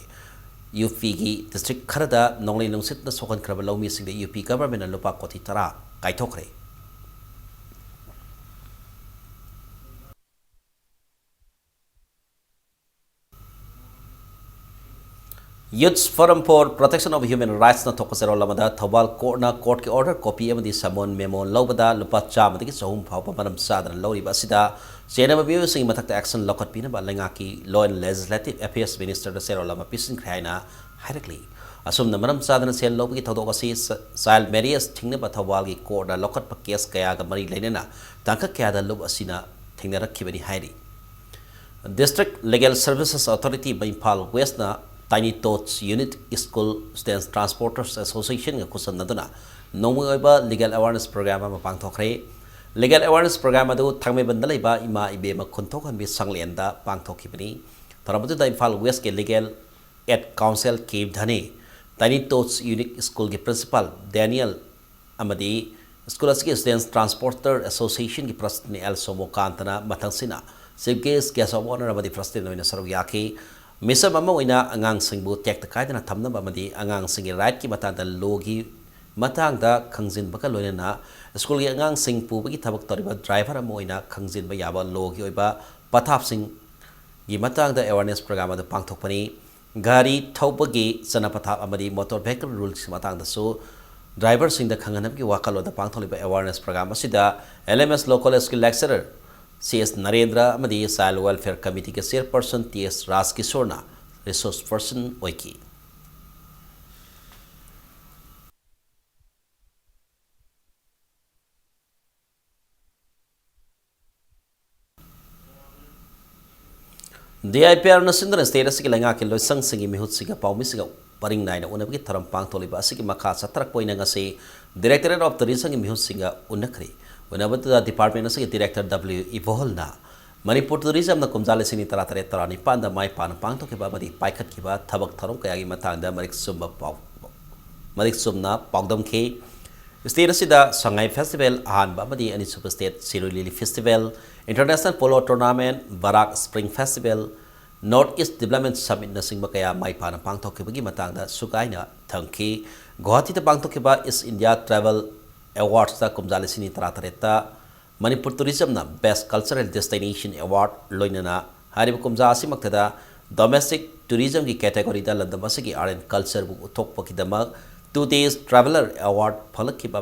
UP gi district kharada nonglei nongsit na sokan kraba lawmi sing da UP government na lupa koti tara kai thokre Youth Forum for Protection of Human Rights na thokasero lamada Thobal Court na court ki order copy amadi samon memo lawbada lupa chama digi sahum phawpa manam sadana lawriba sida sena babiyo sing matakta action lokot pina ba lengaki law and legislative affairs minister da sero lama pisin khraina directly asum na manam sadana sel lawbi thodok asi child marriage thingna ba Thobal gi court da lokot pa case kaya ga mari leinena tangka kya da lub asina thingna rakhibani hairi District Legal Services Authority by Imphal West na Tiny Tots Unit School Students Transporters Association nga kusan naduna नोंगोइबा legal awareness program अमा पांगथोखरे legal awareness program अदु थांगमेबंदा लेबा इमा इबेमा खुनथोखनबी संगलेंदा पांगथोखिबनी थरमदुदा इम्फाल वेस्ट के लीगल एड काउंसिल के धने तानी टोच यूनिक स्कूल के प्रिंसिपल डैनियल अमदी स्कूल के स्टूडेंट्स ट्रांसपोर्टर एसोसिएशन की प्रेसिडेंट एल सोमोकांतना मथंगसिना चीफ गेस्ट ऑफ ऑनर अमदी प्रेसिडेंट ओइना सरुक याकी मिसम अमा ओइना अंगांग सिंगबु टेक तकाइदना थमनबा अमदी अंगांग सिंगी राइट की मतांदा लोगी मतांगदा खंगजिनबका लोइना स्कूल के अंगांग सिंग पुबगी थबक तरिबा ड्राइवर अमा ओइना खंगजिनबा याबा लोगी ओइबा पथाप सिंग की मतांगदा अवेयरनेस प्रोग्राम अदु पांगथोकपनी गाड़ी थौबगी चनपथाप अमदी मोटर व्हीकल रूल्स मतांगदसु ड्राइवर सिंह खंगनबगी वाकलोद पांगथोलिबा अवेयरनेस प्रोग्राम असिदा एलएमएस लॉ कॉलेज के लेक्चरर CS नरेंद्र अमदी चाइल्ड वेलफेयर कमिटी के चेयरपर्सन TS राजकिशोरना रिसोर्स पर्सन ओइकी DIPR नसिंदन स्टेट असि लंगा के लोइसंग सिंगी मिहुत सिगा पाउमी सिगा परिंग नाइना उनबगी थरम पांगथोलिबा असि मखा सत्रक पोइना ngasi डायरेक्टरेट ऑफ टूरिज्म की मिहुत सिगा उनखरी उनबदा डिपार्टमेंट असि डायरेक्टर W इवोहलना मणिपुर टूरिज्म न कुमजाले सिनी तरा तरे तरा निपान द माइ पान पांगथोकेबा मदि पाइखत किबा थबक थरम कयागी मतांगदा मरिक सुमना पाउदम खे स्टेट असिदा संगाई फेस्टिवल अहानबा मदि अनिसुप state Shirui lily festival international polo tournament Barak spring festival north east development summit नसिंगबा कया माइ पान पांगथोकेबगी मतांगदा सुकाइना थंखी गुवाहाटी त पांगथोकेबा ईस्ट इंडिया ट्रैवल अवार्ड्स ता कुमजाले सिनी तरा तरेता मणिपुर टूरिज्म ना बेस्ट कल्चरल डेस्टिनेशन अवार्ड लोइनना हारिबा कुमजा असिमक्तदा डोमेस्टिक टूरिज्म की कैटेगरी दा लंदम असगी आर्ट कल्चर बु उथोकपकिदमक 2 days traveler award फलकिबा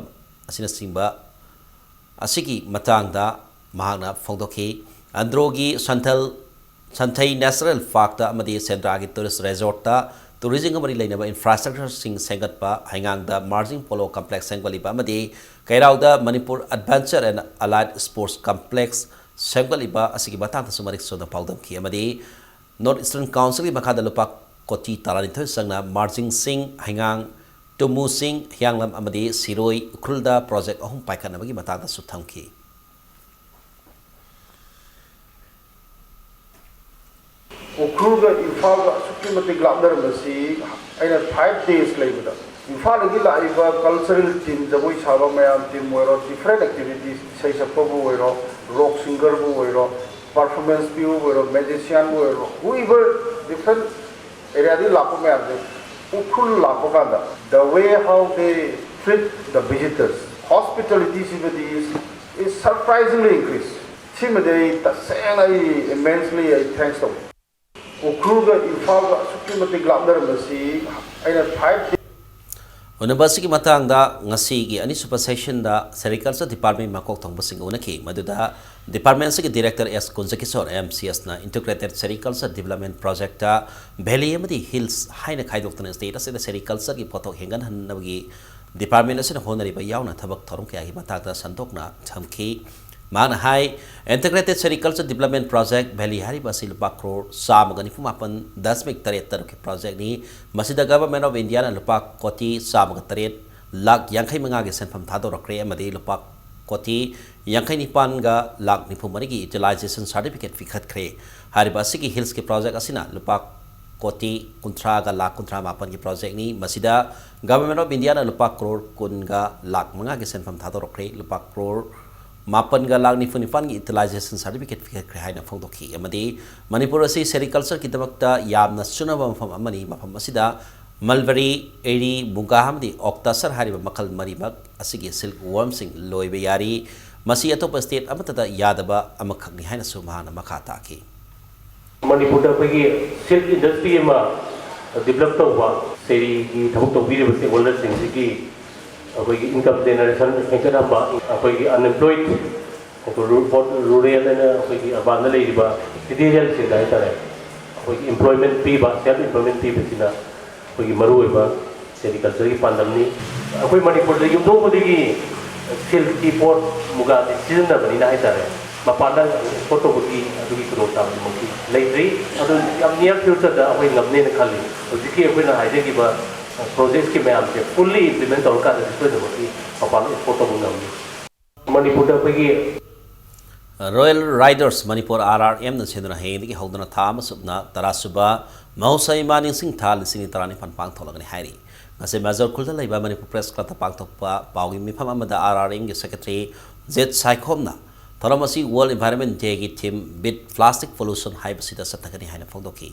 असिना सिंबा असिगी मतांगदा महाना फोंदोखी अंद्रोगी संथई नेशनल पार्क ता अमदी सेंट्रागी टूरिस्ट रिजॉर्ट ता टूरिज्म मरी लेनबा इंफ्रास्ट्रक्चर सिंग सेंगतपा हाइंगांगदा मार्जिंग पोलो कॉम्प्लेक्स सेंगलिबा अमदी कैराउदा Manipur adventure and allied sports complex सेंगलिबा असिगी मतांगदा सुमरिक सोदा पाउदम की अमदी नॉर्थ ईस्टर्न काउंसिल की मखादा लुपा कोटी तारानिथोय संगना मार्जिंग सिंग हाइंगांग तुमु सिंह हियांगलम अमदी सिरोई उखुलदा प्रोजेक्ट अहुम पाइखनबगी मतांगदा सुथंखी उखुलगा इम्फालगा सुकी मतिक लाबदरमसी आइना 5 days लेबदा इम्फालगी लाइबा कल्चरल टीम जबोई साबा मयाम टीम मोरो डिफरेंट एक्टिविटीज सै सपबो वइरो रॉक सिंगर बो वइरो परफॉर्मेंस भी वइरो मैजिशियन बो वइरो हुइवर डिफरेंट एरिया दी लापो मयाम दे उखुल लापो कादा the way how they treat the visitors hospitality is surprisingly increased simade tasena immensely I thanks to उखुलगा इम्फालगा सुकी मतिक लाबदरमसी आइना 5 उनबसिगी मतांगदा ngasi gi ani super session da sericulture department makok thongbasing unaki maduda department se director S Kunjakisor MCS na integrated sericulture development project ta valley amadi hills haina khaidoktan state se sericulture gi photo hengan hanabgi department se honari ba yauna thabak thorum kya gi matagda santokna thamki man hai integrated sericulture development project valley hari basil bakro samagani fumapan 10.3 ke project ni masida government of India na lupa koti samag3 lakh yankai manga ge senpham thadorokre amadi lupa koti yankai nipan ga lakh nifumari gi utilization certificate fikhat khre hari basigi hills ke project asina lupa koti kuntra ga lakh kuntra mapan ki project ni masida government of India na lupa crore kun ga lakh manga ge senpham thadorokre lupa crore मापन का लाख निफुनिफान की utilisation certificate फिकेट हाइना फोंदोखी अमदी Manipur असि sericulture की दमकता यामना सुनबा मफम अमनी मफम असिदा mulberry एरी Bunga हमदी ऑक्टासर हारिबा मखल मरीबक असिगी silk worm सिंग लोइबे यारी मसी अतोप state अमतदा यादबा अमखगनि हाइना Sumana मखाता की Manipur पगी silk industry मा develop तौबा सेरी की थबक तौबीरे बसे होल्डर सिंग की अखोई इनकम जनरेशन हेंकदबा अखोई अनएम्प्लॉयड रूरल एंड अखोई अर्बन लेरिबा सिटीजन से दायतारे अखोई एम्प्लॉयमेंट पीबा सेल्फ एम्प्लॉयमेंट पीबसिना अखोई मरुइबा सेरिकल्चर की पांडमनी अखोई मणिपुर दे युमदोबदगी सिल्क की पोर्ट मुगा सिजनबनी ना हाइतारे मपादा फोटोबकी अदुगी कुरोता मकी लेट्री अदु नियर फ्यूचर दा अखोई ngabne na khali hojiki अखोई ना हाइजेगिबा प्रोजेक्ट की मैम से फुल्ली इम्प्लीमेंट तौर का सोनबी मपान एक्सपोर्ट तब नमी Manipur अखोगी Royal Riders Manipur RRM na cheduna hendi ki hoduna thama subna tarasuba mahusai maning sing thal sing tarani pan pang tholagani hairi ngase major khulda laiba Manipur Press Club ta pang thokpa pawgi mifam amada RRM gi secretary Z Saikhomna thoramasi World Environment Day gi theme Beat Plastic Pollution haibasida satakani haina phongdoki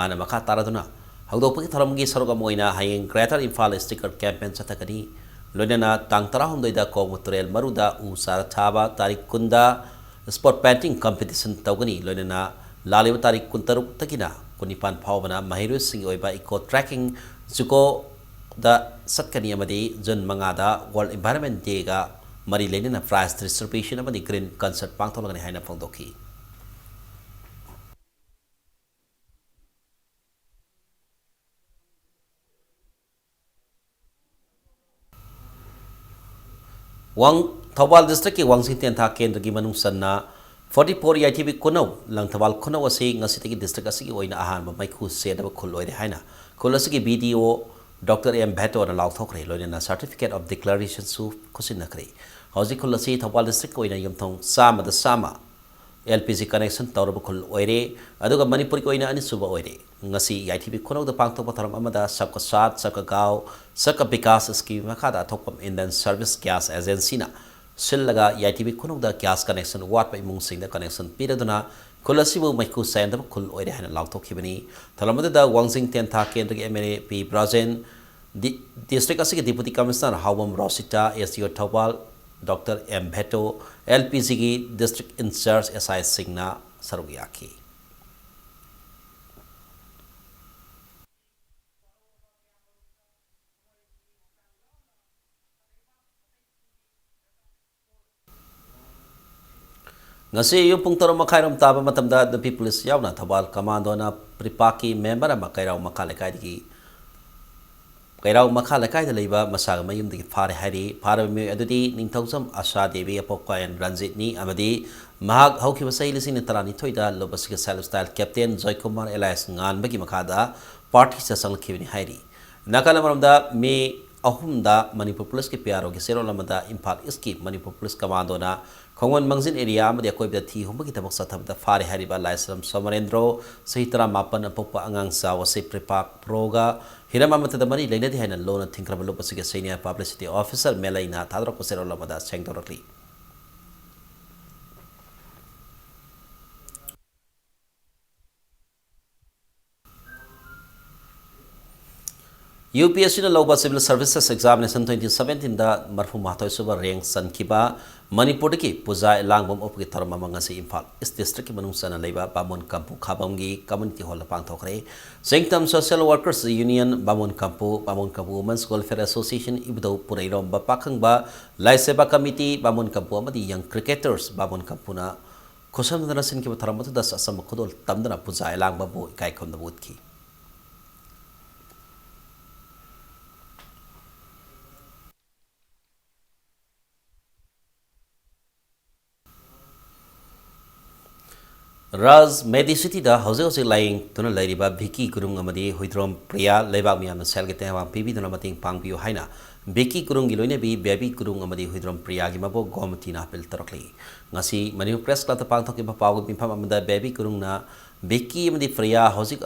mana makha taraduna hogdokpagi thoramgi saroga moina hayeng Greater Imphal sticker campaign satakani loinana tang tara homdoida Komutrel maruda u sarathaba tarik kunda Sport painting competition tawgani loinana laliba tarik kuntaruk takina kunipan phawbana mahiru sing oiba eco tracking juko da satkani amadi jun mangada World Environment Day ga mari lenina prize distribution amadi green concert pangtholagani haina phongdoki Wang Thawal district ki Wangsing Tentha Kendra gi manung sanna 44 ITB Kunau lang Thawal Kunau ase ngasitagi district asigi oina ahan ba maikhu sedaba khul oire haina khul asigi BDO Dr. M Bhato na law thokre loina certificate of declaration su khusin nakre hoji khul asi Thawal district oina yumthong sama da sama LPG connection tawrab khul oire aduga Manipur ko oina ani suba oire ngasi ITB Kunau da pangtok patharam amada sabka sat sabka gaw sabka vikas scheme makhada thokpam Indian Service Gas Agency na Sillaga ITB Kunungda gas connection wat pa imung sing da connection piraduna kulasibu maiku send kul oire hana lauto khibani thalamada da Wangsing Tentha Kendra gi MLA P Brazen district asigi deputy commissioner Hawam Rosita SDO Thawal Dr. M Bhato LPG gi district in charge SI Singna Sarugiyaki ngasi yung pung taro makairam taba matamda the people is yaw na Thawal commando na pripaki member ama kairaw makalekai digi kairaw makalekai da leiba masaga mayum digi fare hari fare mi adudi ningthausam Asha Devi apokwayan Ranjit ni amadi mahag hauki basai lisin tarani thoida lobasiga style captain Joy Kumar Elias ngan bagi makada party sa sang khibni hairi nakala maramda me ahumda Manipur Police ki piaro gi sero lamada Imphal East ki Manipur Police commando na Khongwan Mangzin area amadi akoi da thi humba ki tabak sathabda fare hariba Laisram Somarendro sahitara mapan apokpa angang sa wase prepak proga hirama matada mari leinadi haina lona thinkraba lopasiga senior publicity officer melaina thadra ko sero lamada sengdorakli UPSC na Loba Civil Services Examination 2017 da marfu mahtoi suba rank sankiba Manipur ki puja langbom opki tharma mangasi Imphal East District ki manung sana leiba Bamon Kampu Khabamgi community hall pang thokre Sanctum Social Workers Union Bamon Kampu Women's Welfare Association ibdo purairom ba pakhangba Laiseba Committee Bamon Kampu amadi young cricketers Bamon Kampu na khosam dana sin ki tharma da asam khodol tamdana puja langbom bu kai khom da butki Raz Medi City da Hose lying to Ladiba Vicky Kurung Amadi Huitrom Priya Leba Miam Selgate Pibi Donamating Pangpio Haina Vicky Kurung Gilonebi Baby Kurung Amadi Huitrom Priya Gimabo Gomatina Piltorokli Nasi Manipur Press Club Pangtoki Papago Pimpam Amada Baby Kurung na Vicky Amadi Priya Hosik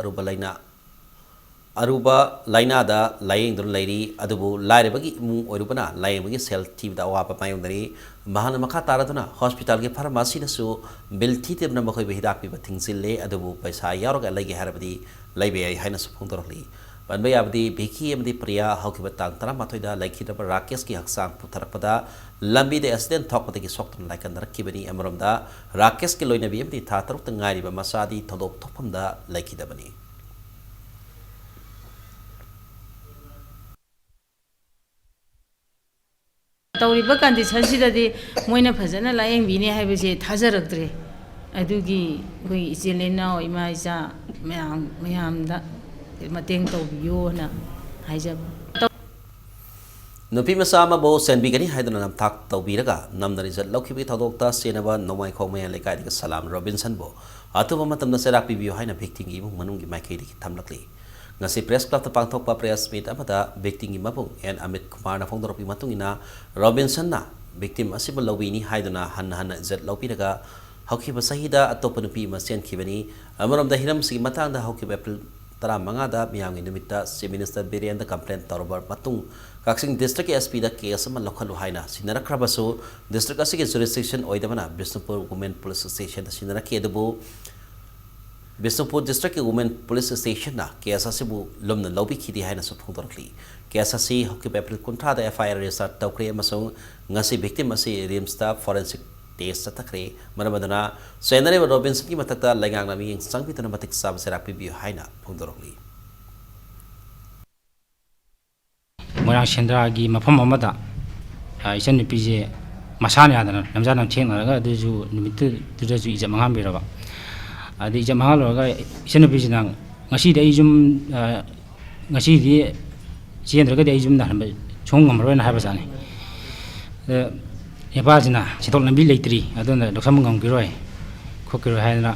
Aruba Laina da lying the lady Adubu Laribagi Mu Urubana lying with cell team da Wapa Mayundari Mahana Makataraduna Hospital ke Pharmacy na so Bill Titib na Makoy Hidapi Bating Sile Adubu Paisa Yaroga Lagi Harabadi Labia Highness Puntorli Banbay Abdi Biki Amdi Priya Hokibatan Taramatoida like Hidaba Rakeski Haksang Putarapada Lambi the accident talk with the Sokton like under Kibani Amrumda Rakeski Loina BMD Tatar Tangari Masadi Todok Topunda like Hidabani तौरीब condition सिददी मोइना फजना लायें बिने हाइबसे थाजरक्त्रे अदुगी कोई इचेलेना इमा इचा मयामदा मतेंग तौबियोना हाइजब Nupi masama bo senbigani haidana nam thak tawbiraga namdani jat lokhibi thodokta senaba nomai khomai lekai dik salam Robinson bo atuba matamna serak pibiyo haina victim gi manung gi maikei dik thamlakli ngasi press club ta pangthokpa press meet amada victim gi mabung en Amit Kumar na phongdoropi matungina Robinson na victim asiba lawini haiduna han zet lawpi daga haukiba sahida atopa nupi ma senkhibani amarom da hiram sigi matang da haukiba April tara manga da miyangi numita Chief Minister Birian da complaint torobar matung Kaksing district SP da case ma lokhalu haina sinara krabasu district asigi jurisdiction oidamana Bisnupur Women Police Station da sinara kedubu Bisnupur district Women Police Station na case asibu lomna lobby khidi haina su phongdorkli case asi hokki April kuntra da FIR register tawkre amasung ngasi victim asi rimsta forensic test takre maramadana senare Robinson ki matakta lagang nami ing sangpitana matik sab serapi bi haina phongdorkli Morang Shendragi mafam amada isan nupije masane adana namjana thengaraga deju nimitu deju ija mangam biraba adi ija mangaloga isan nupije nang ngasi dei jum ngasi di jendraga dei jum na chong ngamrona habasane nepajina chitol nambi leitri adona doksam ngam giroi khokiro haina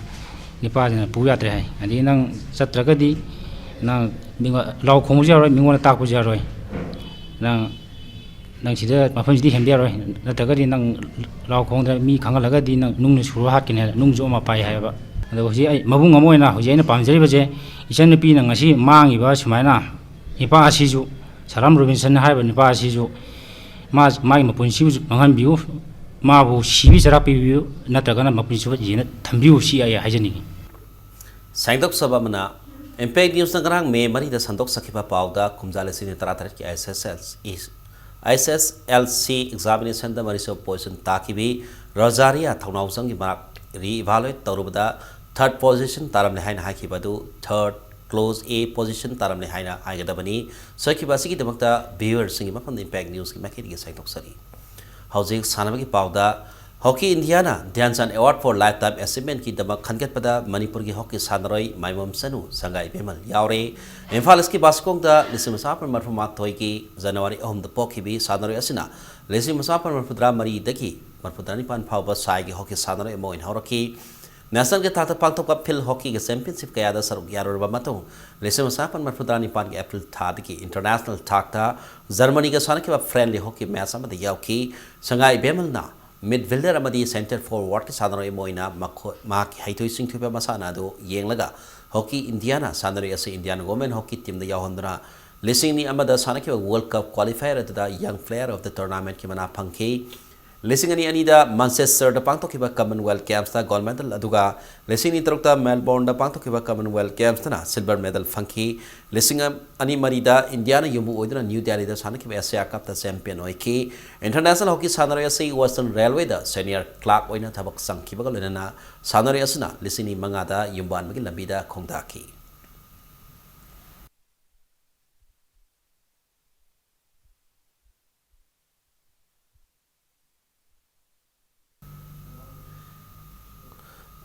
nepajina puya tre hai adi nang satraga di nang mingwa law khongju jaroi mingwa takpu jaroi nang sida mafam sidi hemdia roi natagadi nang law khongda mi khangalagadi nang nungni suru hatkine nungjo ma pai haiba ado hoji ai mabung amoina hoji aina pamjari baje isan pi nang asi mangi ba sumaina ipa asiju saram Robinson haiba nipa asiju mai mapunsi mangan biu ma bu sibi sarapi biu natagana mapunsi ba jina thambiu si ai hajani Saindok sabamana Impact News nagarang May mari da sandok sakipa pauda kumjale sini taratar ki ISSLC examination da mari so position takibi Rosaria thaunausang gi mark re-evaluate tarubada third position taram le haina haki badu third close A position taram le haina aigadabani sakiba sigi damakta viewers singi mapam Impact News ki makiri gi saindok sari hojik sanamagi pauda Hockey Indiana Dhyanchand Award for Lifetime Achievement ki damak khanget pada Manipur ki hockey sanaroi maimam sanu sangai bemal yaure Imphal ki baskong da lisimasa par marfumat thoi ki January ahum da pokhi bi sanaroi asina lisimasa par marfudra mari daki marfudrani pan phawba sai ki hockey sanaroi mo in horaki national ke thata pangthok ka phil hockey ke championship kaya da saruk yaror ba matung lisimasa par marfudrani pan ki April thad ki international thakta Germany ke sana ki friendly hockey match amada yauki sangai bemal na midfielder amadi center forward ki sanaroi moina ma ki haitoi singthupa masana do yenglaga hockey Indiana sanaroi ase Indian women hockey team da yahondra lising ni amada sanaki world cup qualifier da young player of the tournament ki mana phangki lising ani da Manchester da pangtok ki Commonwealth Games da gold medal aduga lising ni trokta Melbourne da pangtok ki Commonwealth Games na silver medal phangki lising ani mari da Indiana yumu oidna New Delhi da sanaki Asia Cup da champion oiki international hockey sanaroi ase Western Railway da senior clerk oina thabak sangkhiba galena sanaroi asna lising ni manga da yumban magi lambi da khongdaki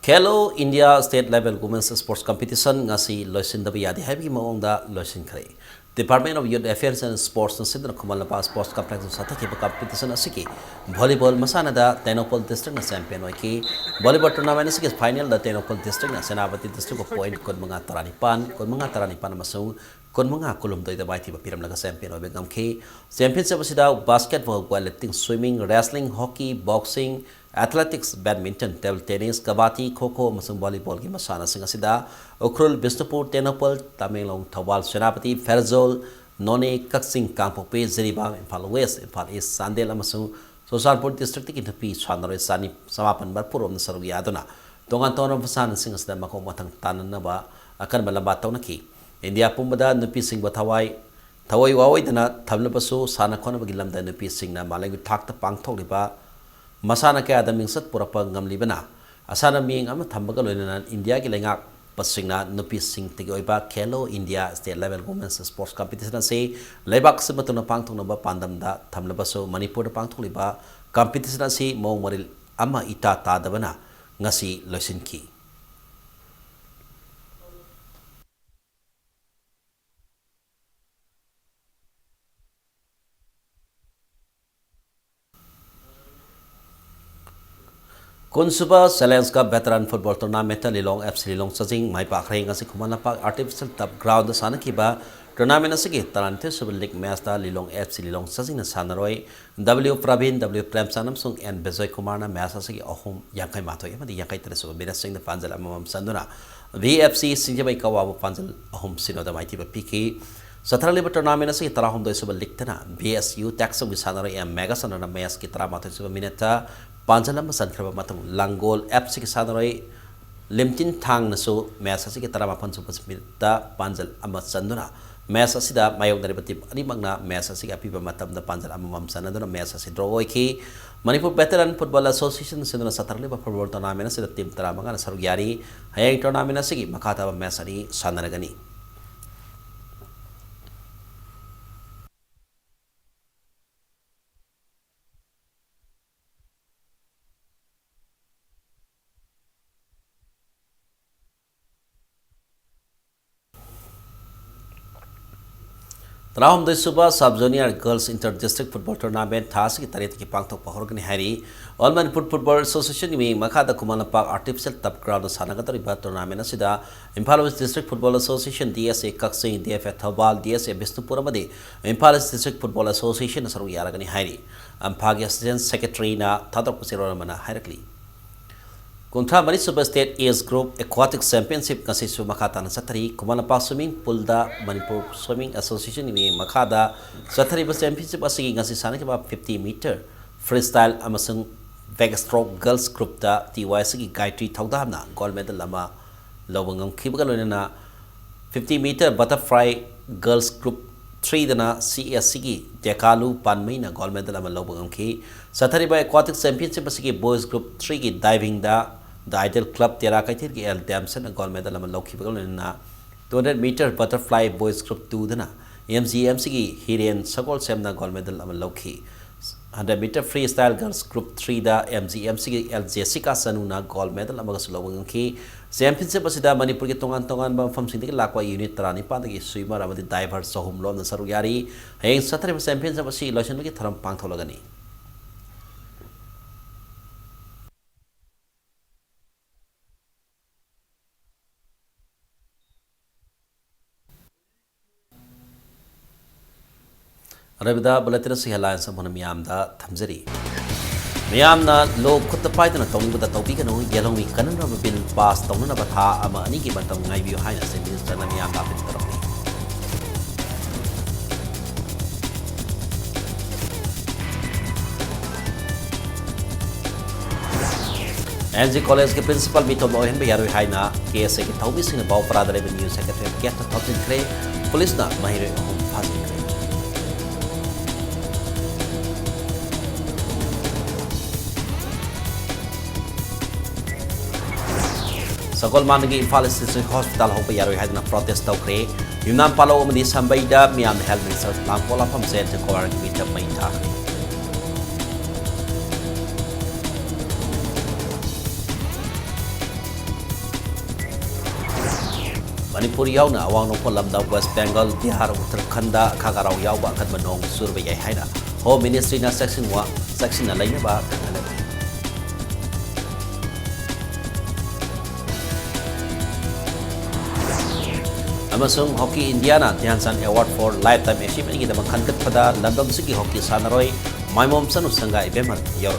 Hello India State Level Women's Sports Competition ngasi loisin da biya di habi maong da loisin khare Department of Youth Affairs and Sports Nasidra Kumal Napa Sports Complex Sata ki competition asiki volleyball masana da Tenopol district na champion oiki volleyball tournament asiki final da Tenopol district na Senapati district ko point kon mga taranipan masung kon mga kulum da baiti ba piram laga champion obe gamke championship asida basketball weightlifting swimming wrestling hockey boxing athletics badminton table tennis kabati kho masung volleyball ki masana sing asida Ukrul Bisnupur Tenopol Tamenglong Thawal Senapati Ferzol None Kaksing Kangpokpe Zeribang Imphal West Imphal East Sandel amasung Sosalpur district ki tapi Swanaroi Sani Samapan Barpurom na Sarugi Aduna Tongan Tonom Fasan sing asida makong matang tanan na ba akan malamba taw naki India pumbada nupi sing batawai thawai wawai dana thamlabasu sana khona bagilam da nupi sing na malangi thakta pangthok liba masana kaya da mingsat purapa ngamlibana asana ming ama thambaga loina India ki lengak pasingna nupi sing tigi oiba Hello India State Level Women's Sports Competition se lebak sematuna pangthok na ba pandam da thamlabasu Manipur da pangthok liba competition se mong maril ama ita ta dabana ngasi loisinki Kunsuba Challenge Cup Veteran Football Tournament Lilong FC Lilong Sajing Mai Pakhreng asi Khumana Park Artificial Turf Ground sana kiba tournament asigi Tarante Super League match da Lilong FC Lilong Sajing na sanaroi W Pravin W Prem Sanamsung and Bezoy Kumar na match asigi ahum yangkai matoi amadi yangkai tare bina sing na panjal amam sanduna VFC Sinjabai Kawabu panjal ahum sinoda maiti ba PK Satraliba tournament asigi tarahum doi Super League tana BSU Taxum sanaroi and Mega sanana match ki tara matoi Super Mineta Panjalam Sankraba Matung Langol FC Sanaroi Limtin Tang Naso Massa Taramapan Supasmita Panjal Amat Sanduna Massa Sida Mayok Derivative Animagna Massa Siga Pipa Matam the Panjal Amam Sanaduna Massa Sidroiki Manipur Veteran Football Association Sinduna Satarliba Football Tournament Sida Team Taramagana Sarugari Hayay Tournament Sigi Makata Massani Sanaragani Tarahum Suba Sub Junior Girls Inter District Football Tournament Thas ki tarit ki pangtok pahorgani hari All Manipur Football Association mi Makada Kumana Park Artificial Turf Ground Sanagatariba Tournament asida Impala West District Football Association DSA Kaksing DFA Thawal DSA Bisnupur amadi Impala West District Football Association saru yaragani hari Ampagi Assistant Secretary na Thadok Pusiramana Hirakli Kuntra Mari Super State Age Group Aquatic Championship Kasisu Makata na Satari Kumana Park Swimming Pool da Manipur Swimming Association ni Makada Satari ba Championship asigi ngasi sana kiba 50 meter freestyle amasung backstroke girls group da TY sigi Gayatri Thaudamna gold medal ama lawangam khibagaloina na 50 meter butterfly girls group 3 dana CS sigi Jekalu Panmai na gold medal ama lawangam khi Satari ba Aquatic Championship asigi boys group 3 ki diving da The Ideal Club Tera Kaitir ki El Damson a gold medal ama lawki bagalina 200 meter butterfly boys group 2 dana MGMC ki Hiren Sagol Semna gold medal ama lawki 100 meter freestyle girls group 3 da MGMC ki El Jessica Sanuna gold medal ama gasulawang ki championship asida Manipur ki tongan ba fam sindi ki lakwa unit tarani pa da ki swimmer amadi diver sohum lom na saru yari hayeng satare championship asi lotion ki tharam pangtholagani Rabida Balatina Sihala Samana Miamda Tamzeri Miamna low cut the python of Tony with the Topicano, yellow me canon of a bill passed on another ta ama Aniki Batam Ivy Highness and Minister Miamda Pintaroni. NG College के principal Mito Bohen Bayaru Haina, KSA Tobis in about Prada Revenue Secretary get a top in clay, police not Mahire home passing. Sakol Managi Impala District Hospital Hope Yaro had a protest of Cray. Yunam Palo Madi Sambaida, Miam Health Minister Lampola from Saint Cover with a Maita. Manipur Yauna, Wang Polamda, West Bengal, Bihar, Uttarakhanda, Kagarao Yawa, Kadmanong, Survey Haida. Home Ministry na Section 1, Section Alainaba, Amasung Hockey Indiana Dhyansan Award for Lifetime Achievement gi damang khankat pada London sigi hockey sanaroi Maimom Sanu Sanga Ibeman Yor